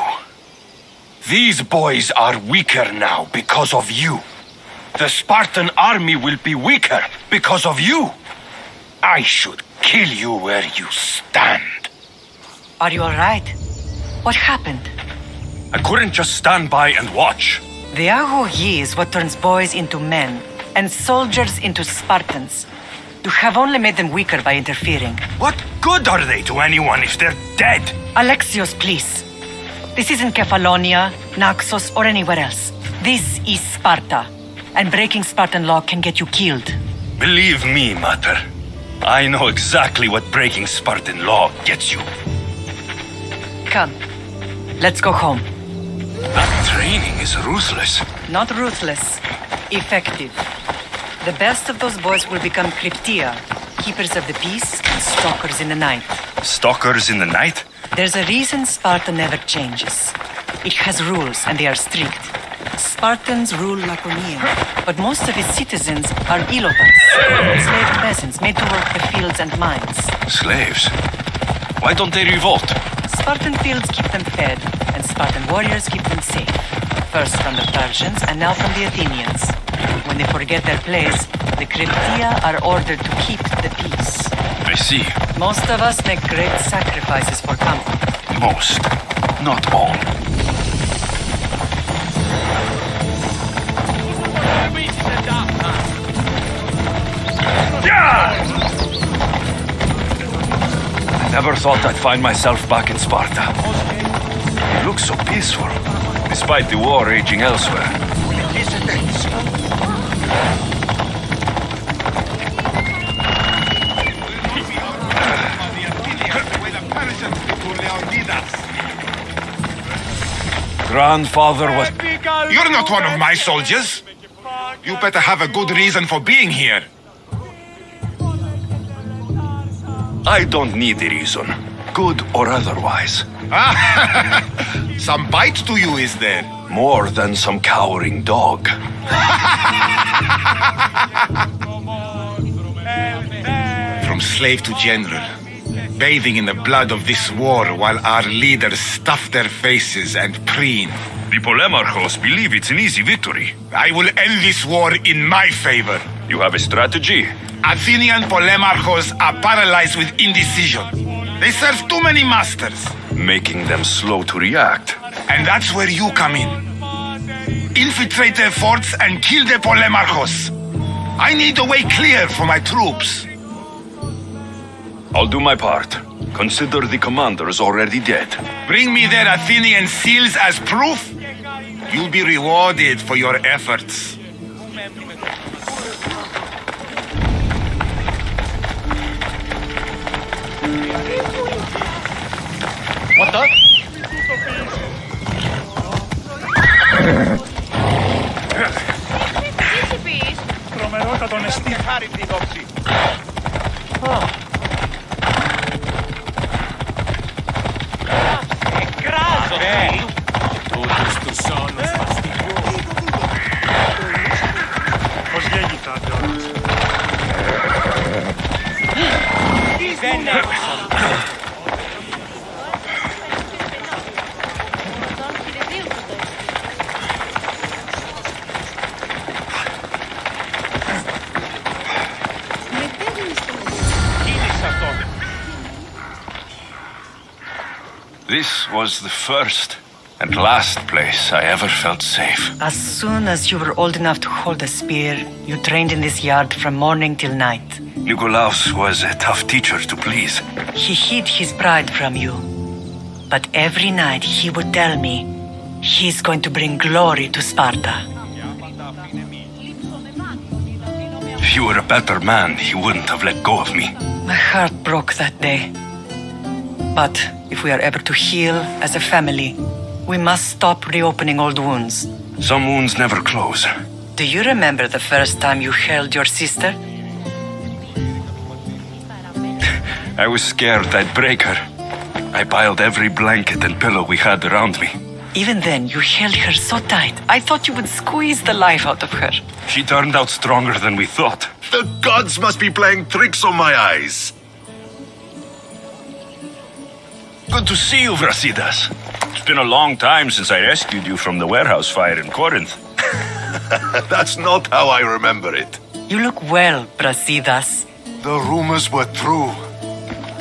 These boys are weaker now because of you. The Spartan army will be weaker because of you. I should kill you where you stand. Are you all right? What happened? I couldn't just stand by and watch. The Ahoyi is what turns boys into men and soldiers into Spartans. You have only made them weaker by interfering. What good are they to anyone if they're dead? Alexios, please. This isn't Kefalonia, Naxos, or anywhere else. This is Sparta, and breaking Spartan law can get you killed. Believe me, Mater. I know exactly what breaking Spartan law gets you. Come, let's go home. That training is ruthless. Not ruthless, effective. The best of those boys will become Kryptia, keepers of the peace and stalkers in the night. Stalkers in the night? There's a reason Sparta never changes. It has rules and they are strict. Spartans rule Laconia, but most of its citizens are Ilotas, enslaved peasants made to work the fields and mines. Slaves? Why don't they revolt? Spartan fields keep them fed, and Spartan warriors keep them safe. First from the Persians, and now from the Athenians. When they forget their place, the Cryptia are ordered to keep the peace. I see. Most of us make great sacrifices for comfort. Most. Not all. I never thought I'd find myself back in Sparta. It looks so peaceful, despite the war raging elsewhere. Grandfather was... You're not one of my soldiers. You better have a good reason for being here. I don't need a reason, good or otherwise. Some bite to you, is there? More than some cowering dog. From slave to general, bathing in the blood of this war while our leaders stuff their faces and preen. The Polemarchos believe it's an easy victory. I will end this war in my favor. You have a strategy? Athenian Polemarchos are paralyzed with indecision. They serve too many masters. Making them slow to react. And that's where you come in. Infiltrate their forts and kill the Polemarchos. I need a way clear for my troops. I'll do my part. Consider the commander is already dead. Bring me their Athenian seals as proof. You'll be rewarded for your efforts. What the? Τρομερό κατονεστή. Χάρη τη δόξη. Εκράζονται. Τούτους τους όνους μαστικούς. Πώς γέγητα τώρα. Δεν έχουν. This was the first and last place I ever felt safe. As soon as you were old enough to hold a spear, you trained in this yard from morning till night. Nikolaos was a tough teacher to please. He hid his pride from you. But every night he would tell me, he's going to bring glory to Sparta. If you were a better man, he wouldn't have let go of me. My heart broke that day. But if we are ever to heal as a family, we must stop reopening old wounds. Some wounds never close. Do you remember the first time you held your sister? I was scared I'd break her. I piled every blanket and pillow we had around me. Even then, you held her so tight. I thought you would squeeze the life out of her. She turned out stronger than we thought. The gods must be playing tricks on my eyes. Good to see you, Brasidas. It's been a long time since I rescued you from the warehouse fire in Corinth. That's not how I remember it. You look well, Brasidas. The rumors were true.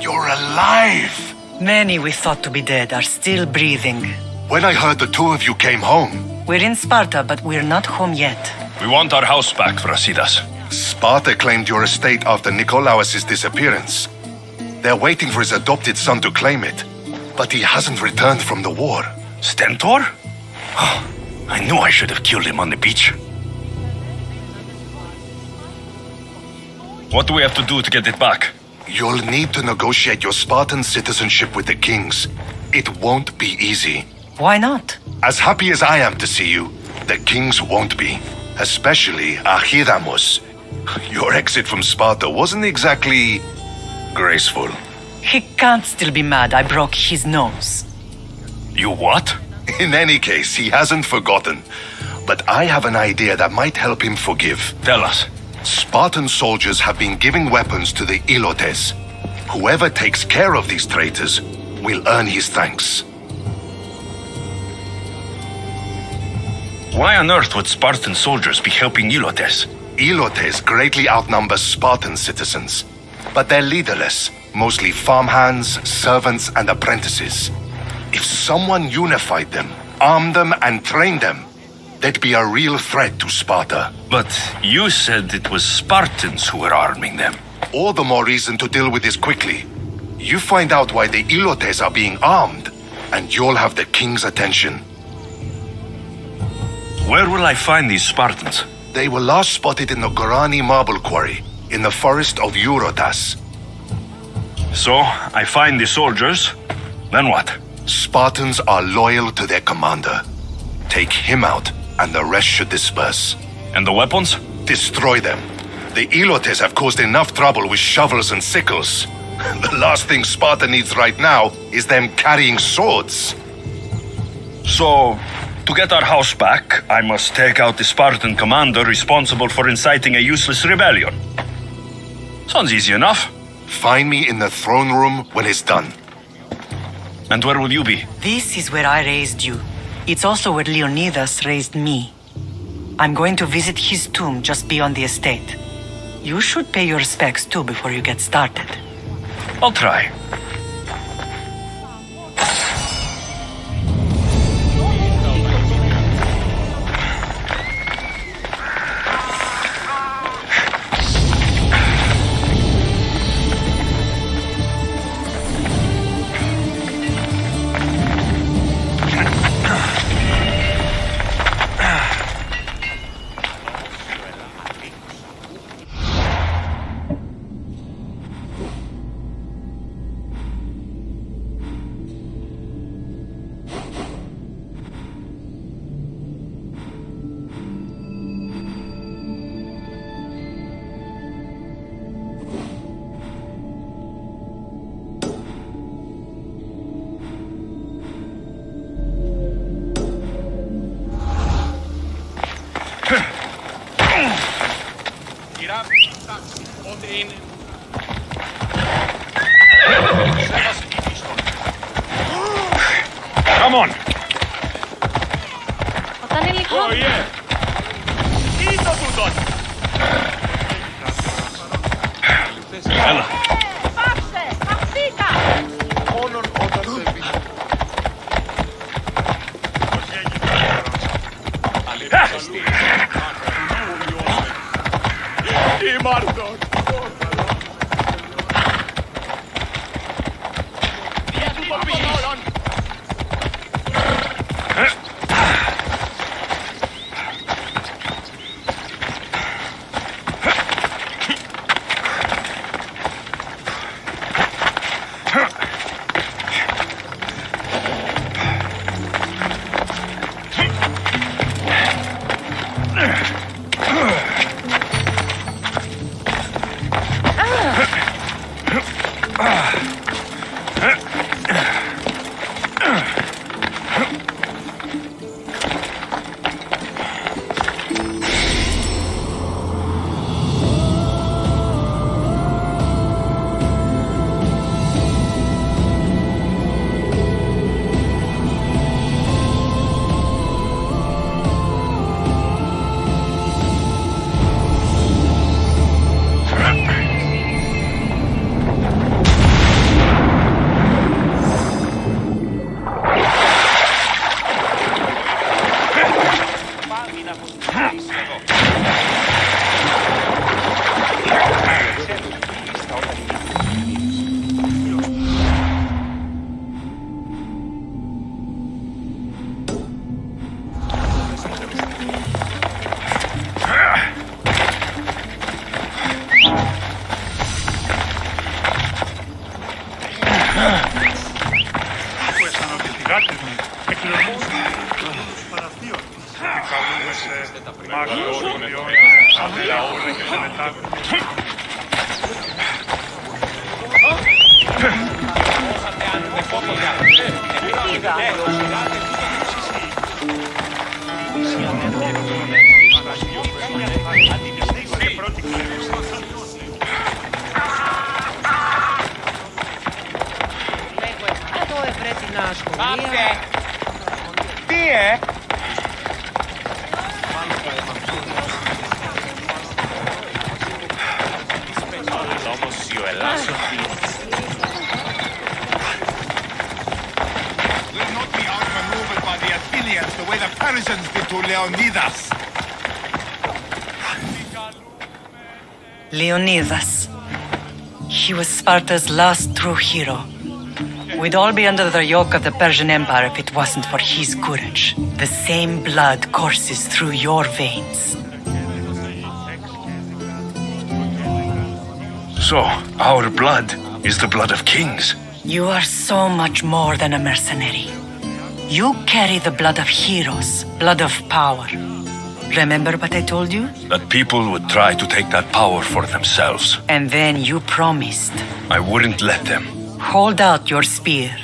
You're alive! Many we thought to be dead are still breathing. When I heard the two of you came home... We're in Sparta, but we're not home yet. We want our house back, Brasidas. Sparta claimed your estate after Nikolaos' disappearance. They're waiting for his adopted son to claim it. But he hasn't returned from the war. Stentor? I knew I should have killed him on the beach. What do we have to do to get it back? You'll need to negotiate your Spartan citizenship with the kings. It won't be easy. Why not? As happy as I am to see you, the kings won't be. Especially Archidamos. Your exit from Sparta wasn't exactly... graceful. He can't still be mad I broke his nose. You what? In any case, he hasn't forgotten. but I have an idea that might help him forgive. Tell us. Spartan soldiers have been giving weapons to the Ilotes. Whoever takes care of these traitors will earn his thanks. Why on earth would Spartan soldiers be helping Ilotes? Ilotes greatly outnumber Spartan citizens, but they're leaderless, mostly farmhands, servants, and apprentices. If someone unified them, armed them, and trained them, they'd be a real threat to Sparta. But you said it was Spartans who were arming them. All the more reason to deal with this quickly. You find out why the Ilotes are being armed, and you'll have the king's attention. Where will I find these Spartans? They were last spotted in the Gorani marble quarry, in the forest of Eurotas. So, I find the soldiers, then what? Spartans are loyal to their commander. Take him out, and the rest should disperse. And the weapons? Destroy them. The Ilotes have caused enough trouble with shovels and sickles. The last thing Sparta needs right now is them carrying swords. So, to get our house back, I must take out the Spartan commander responsible for inciting a useless rebellion. Sounds easy enough. Find me in the throne room when it's done. And where will you be? This is where I raised you. It's also where Leonidas raised me. I'm going to visit his tomb just beyond the estate. You should pay your respects too before you get started. I'll try. Come on! Όταν υλικό. Κοίτα τούτον! Έλα. Πάψε! Παυσίκα! Μόνον όταν το επιτυχεί. Τι μάρτον! Will not be outmaneuvered by the Athenians the way the Persians did to Leonidas. Leonidas. He was Sparta's last true hero. We'd all be under the yoke of the Persian Empire if it wasn't for his courage. The same blood courses through your veins. So, our blood is the blood of kings. You are so much more than a mercenary. You carry the blood of heroes, blood of power. Remember what I told you? That people would try to take that power for themselves. And then you promised. I wouldn't let them. Hold out your spear.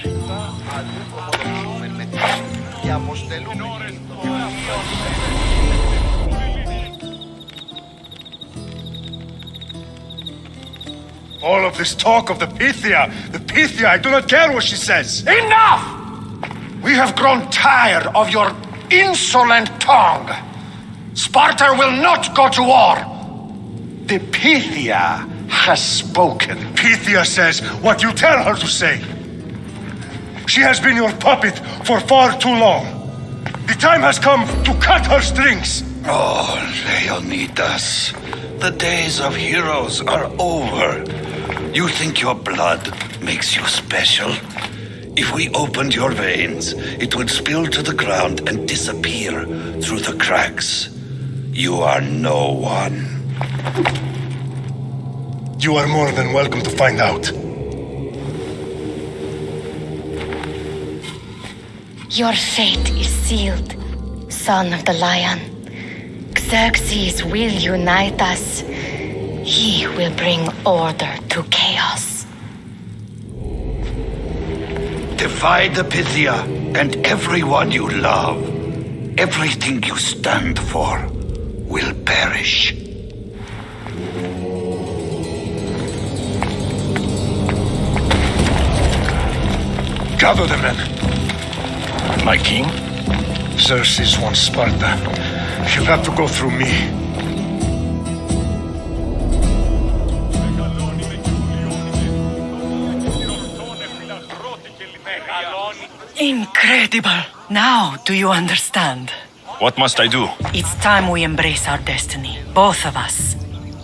All of this talk of the Pythia, I do not care what she says. Enough! We have grown tired of your insolent tongue. Sparta will not go to war. The Pythia has spoken. Pythia says what you tell her to say. She has been your puppet for far too long. The time has come to cut her strings. Oh, Leonidas, the days of heroes are over. You think your blood makes you special? If we opened your veins, it would spill to the ground and disappear through the cracks. You are no one. You are more than welcome to find out. Your fate is sealed, son of the lion. Xerxes will unite us. He will bring order to chaos. Divide the Pythia and everyone you love. Everything you stand for will perish. Gather the men. My king? Xerxes wants Sparta. He'll have to go through me. Incredible! Now, do you understand? What must I do? It's time we embrace our destiny, both of us.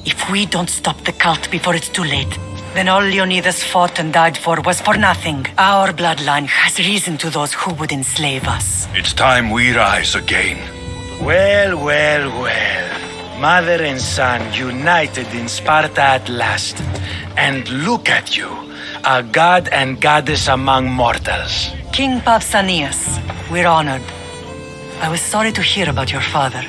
If we don't stop the cult before it's too late, then all Leonidas fought and died for was for nothing. Our bloodline has risen to those who would enslave us. It's time we rise again. Well, well, well. Mother and son united in Sparta at last. And look at you, a god and goddess among mortals. King Pausanias, we're honored. I was sorry to hear about your father.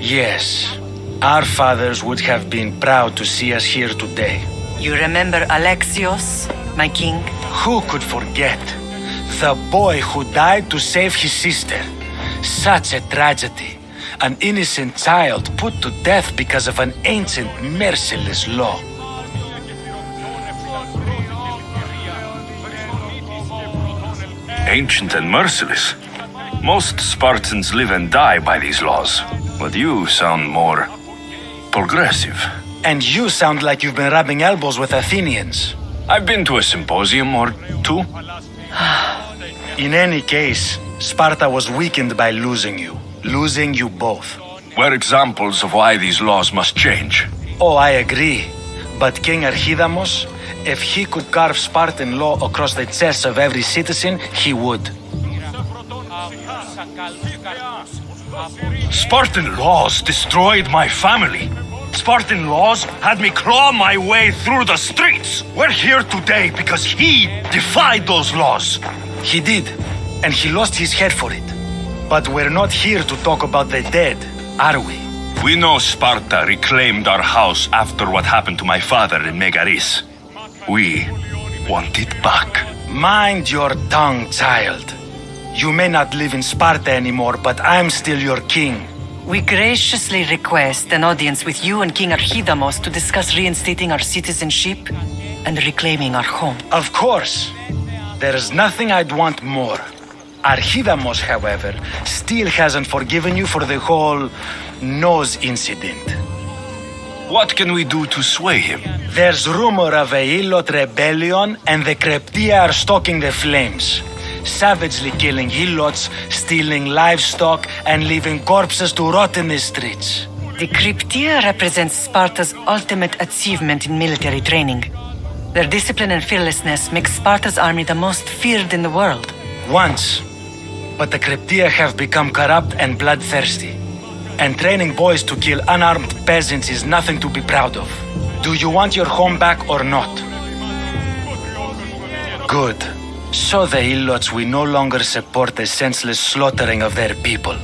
Yes, our fathers would have been proud to see us here today. You remember Alexios, my king? Who could forget? The boy who died to save his sister. Such a tragedy. An innocent child put to death because of an ancient, merciless law. Ancient and merciless. Most Spartans live and die by these laws, but you sound more progressive. And you sound like you've been rubbing elbows with Athenians. I've been to a symposium or two. In any case, Sparta was weakened by losing you both. We're examples of why these laws must change. Oh, I agree. But King Archidamos, if he could carve Spartan law across the chests of every citizen, he would. Spartan laws destroyed my family. Spartan laws had me claw my way through the streets. We're here today because he defied those laws. He did, and he lost his head for it. But we're not here to talk about the dead, are we? We know Sparta reclaimed our house after what happened to my father in Megaris. We want it back. Mind your tongue, child. You may not live in Sparta anymore, but I'm still your king. We graciously request an audience with you and King Archidamos to discuss reinstating our citizenship and reclaiming our home. Of course. There is nothing I'd want more. Archidamos, however, still hasn't forgiven you for the whole nose incident. What can we do to sway him? There's rumor of a Ilot rebellion, and the Kreptia are stoking the flames. Savagely killing Ilots, stealing livestock, and leaving corpses to rot in the streets. The Cryptia represents Sparta's ultimate achievement in military training. Their discipline and fearlessness make Sparta's army the most feared in the world. Once. But the Cryptia have become corrupt and bloodthirsty. And training boys to kill unarmed peasants is nothing to be proud of. Do you want your home back or not? Good. So the Ilots will no longer support the senseless slaughtering of their people.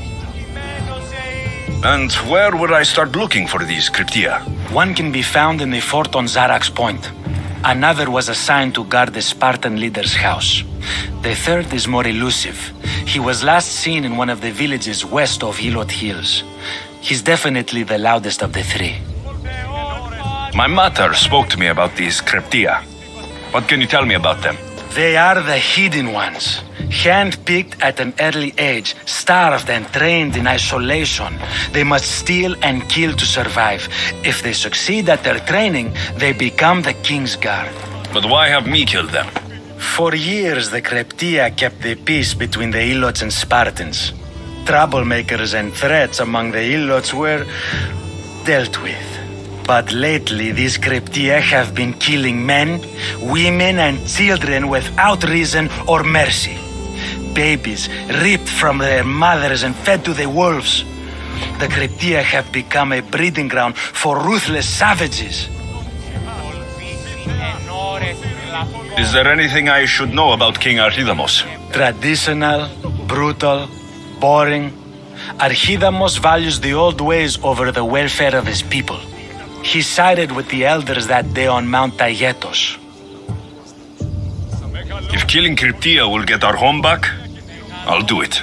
And where would I start looking for these Cryptia? One can be found in the fort on Zarak's Point. Another was assigned to guard the Spartan leader's house. The third is more elusive. He was last seen in one of the villages west of Ilot Hills. He's definitely the loudest of the three. My mother spoke to me about these Cryptia. What can you tell me about them? They are the hidden ones. Hand-picked at an early age, starved and trained in isolation. They must steal and kill to survive. If they succeed at their training, they become the King's Guard. But why have me killed them? For years, the Cryptia kept the peace between the Ilots and Spartans. Troublemakers and threats among the Ilots were dealt with. But lately, these Cryptia have been killing men, women, and children without reason or mercy. Babies ripped from their mothers and fed to the wolves. The Cryptia have become a breeding ground for ruthless savages. Is there anything I should know about King Archidamos? Traditional, brutal, boring. Archidamos values the old ways over the welfare of his people. He sided with the elders that day on Mount Taygetos. If killing Cryptia will get our home back, I'll do it.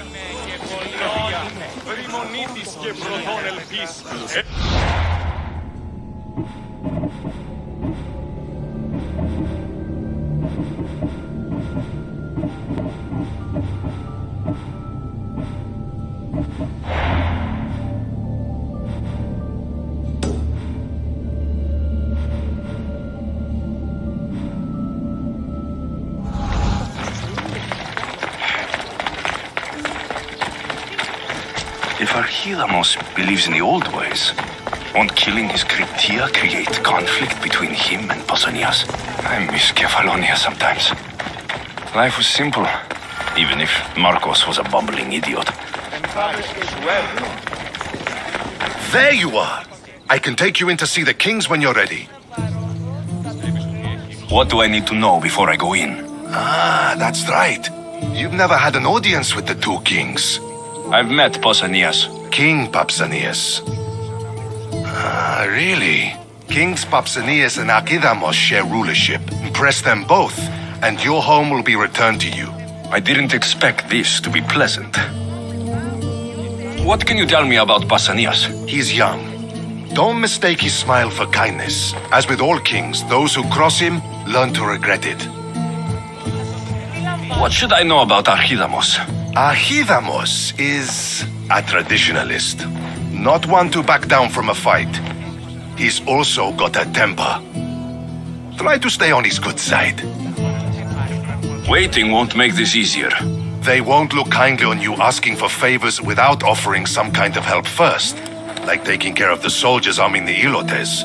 If Archidamos believes in the old ways, won't killing his Cryptia create conflict between him and Pausanias? I miss Kefalonia sometimes. Life was simple, even if Marcos was a bumbling idiot. There you are! I can take you in to see the kings when you're ready. What do I need to know before I go in? Ah, that's right. You've never had an audience with the two kings. I've met Pausanias. King Pausanias. Ah, really? Kings Pausanias and Archidamos share rulership. Impress them both, and your home will be returned to you. I didn't expect this to be pleasant. What can you tell me about Pausanias? He's young. Don't mistake his smile for kindness. As with all kings, those who cross him learn to regret it. What should I know about Archidamos? Archidamos is a traditionalist. Not one to back down from a fight. He's also got a temper. Try to stay on his good side. Waiting won't make this easier. They won't look kindly on you asking for favors without offering some kind of help first. Like taking care of the soldiers arming the Ilotes.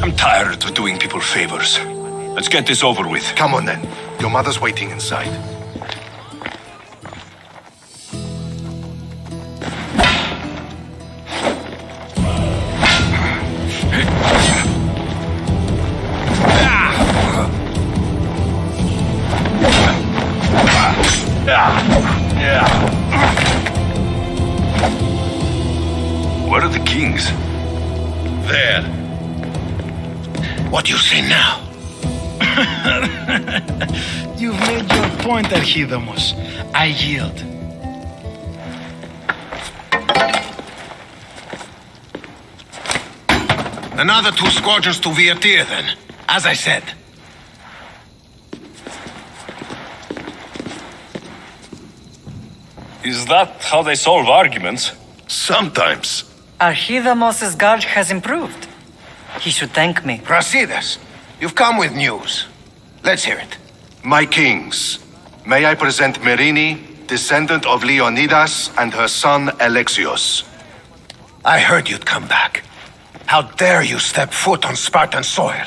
I'm tired of doing people favors. Let's get this over with. Come on then. Your mother's waiting inside. Where are the kings? There. What do you say now? You've made your point, Archidamos. I yield. Another 2 squadrons to Viatir, then. As I said. Is that how they solve arguments? Sometimes. Archidamos's guard has improved. He should thank me. Brasidas, you've come with news. Let's hear it. My kings, may I present Merini, descendant of Leonidas, and her son Alexios. I heard you'd come back. How dare you step foot on Spartan soil?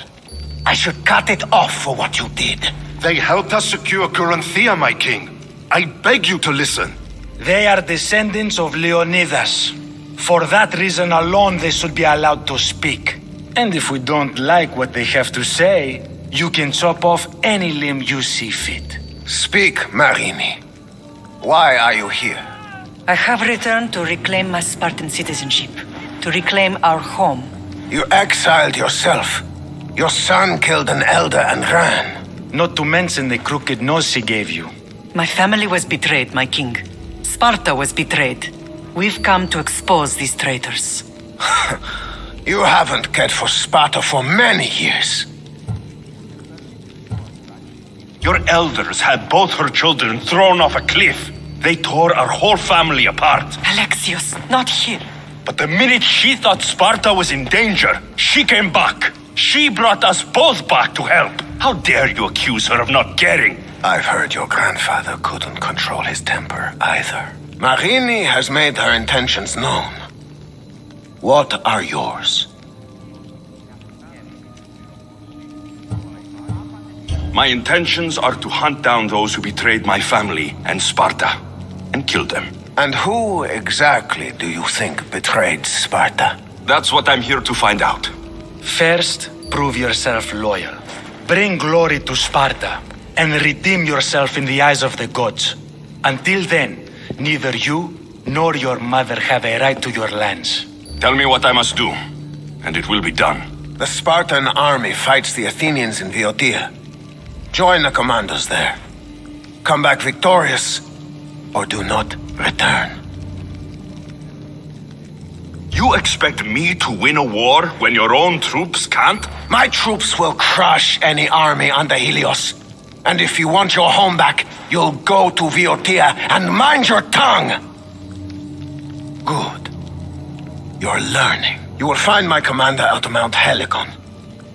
I should cut it off for what you did. They helped us secure Corinthia, my king. I beg you to listen. They are descendants of Leonidas. For that reason alone, they should be allowed to speak. And if we don't like what they have to say, you can chop off any limb you see fit. Speak, Marini. Why are you here? I have returned to reclaim my Spartan citizenship, to reclaim our home. You exiled yourself. Your son killed an elder and ran. Not to mention the crooked nose he gave you. My family was betrayed, my king. Sparta was betrayed. We've come to expose these traitors. You haven't cared for Sparta for many years. Your elders had both her children thrown off a cliff. They tore our whole family apart. Alexios, not here. But the minute she thought Sparta was in danger, she came back. She brought us both back to help. How dare you accuse her of not caring? I've heard your grandfather couldn't control his temper either. Marini has made her intentions known. What are yours? My intentions are to hunt down those who betrayed my family and Sparta, and kill them. And who exactly do you think betrayed Sparta? That's what I'm here to find out. First, prove yourself loyal. Bring glory to Sparta, and redeem yourself in the eyes of the gods. Until then, neither you nor your mother have a right to your lands. Tell me what I must do, and it will be done. The Spartan army fights the Athenians in Viotia. Join the commandos there. Come back victorious, or do not return. You expect me to win a war when your own troops can't? My troops will crush any army under Helios. And if you want your home back, you'll go to Viotia and mind your tongue! Good. You're learning. You will find my commander at Mount Helicon.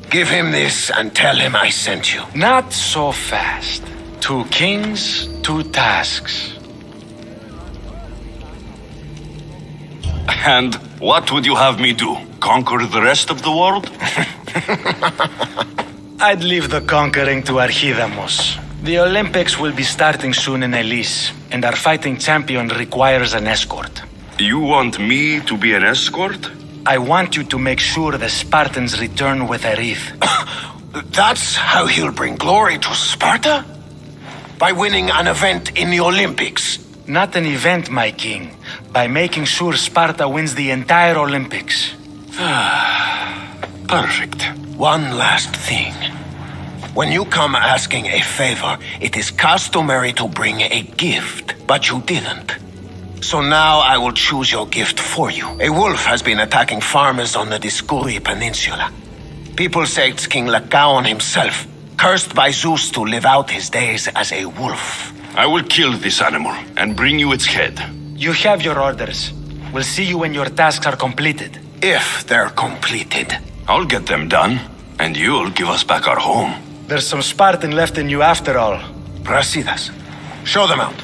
Give him this and tell him I sent you. Not so fast. 2 kings, 2 tasks. And what would you have me do? Conquer the rest of the world? I'd leave the conquering to Archidamos. The Olympics will be starting soon in Elise, and our fighting champion requires an escort. You want me to be an escort? I want you to make sure the Spartans return with a wreath. That's how he'll bring glory to Sparta? By winning an event in the Olympics? Not an event, my king. By making sure Sparta wins the entire Olympics. Perfect. One last thing. When you come asking a favor, it is customary to bring a gift, but you didn't. So now I will choose your gift for you. A wolf has been attacking farmers on the Discuri Peninsula. People say it's King Lycaon himself, cursed by Zeus to live out his days as a wolf. I will kill this animal and bring you its head. You have your orders. We'll see you when your tasks are completed. If they're completed. I'll get them done, and you'll give us back our home. There's some Spartan left in you after all. Brasidas, show them out.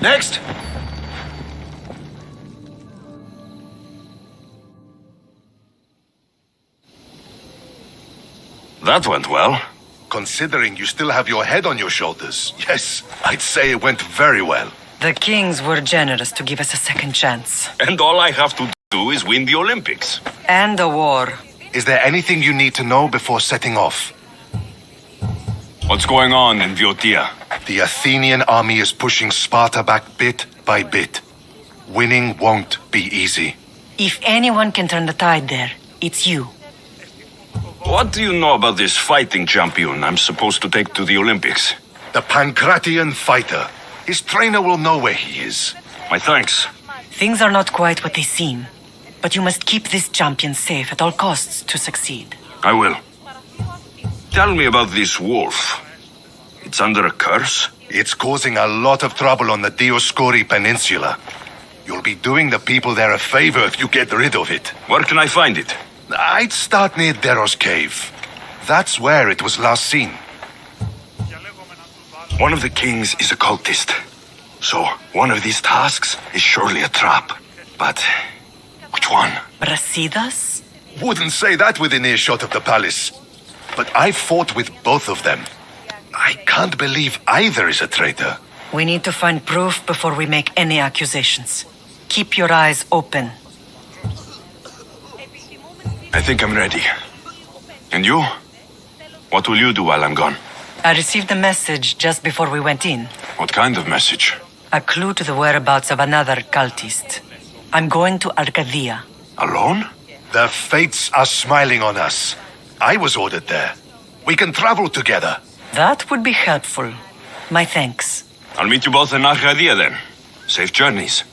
Next! That went well. Considering you still have your head on your shoulders, yes, I'd say it went very well. The kings were generous to give us a second chance. And all I have to do is win the Olympics. And a war. Is there anything you need to know before setting off? What's going on in Viotia? The Athenian army is pushing Sparta back bit by bit. Winning won't be easy. If anyone can turn the tide there, it's you. What do you know about this fighting champion I'm supposed to take to the Olympics? The Pancratian fighter. His trainer will know where he is. My thanks. Things are not quite what they seem. But you must keep this champion safe at all costs to succeed. I will. Tell me about this wolf. It's under a curse? It's causing a lot of trouble on the Dioscuri Peninsula. You'll be doing the people there a favor if you get rid of it. Where can I find it? I'd start near Dero's cave. That's where it was last seen. One of the kings is a cultist. So, one of these tasks is surely a trap. But, which one? Brasidas? Wouldn't say that within earshot of the palace. But I fought with both of them. I can't believe either is a traitor. We need to find proof before we make any accusations. Keep your eyes open. I think I'm ready. And you? What will you do while I'm gone? I received a message just before we went in. What kind of message? A clue to the whereabouts of another cultist. I'm going to Arcadia. Alone? The fates are smiling on us. I was ordered there. We can travel together. That would be helpful. My thanks. I'll meet you both in Arcadia then. Safe journeys.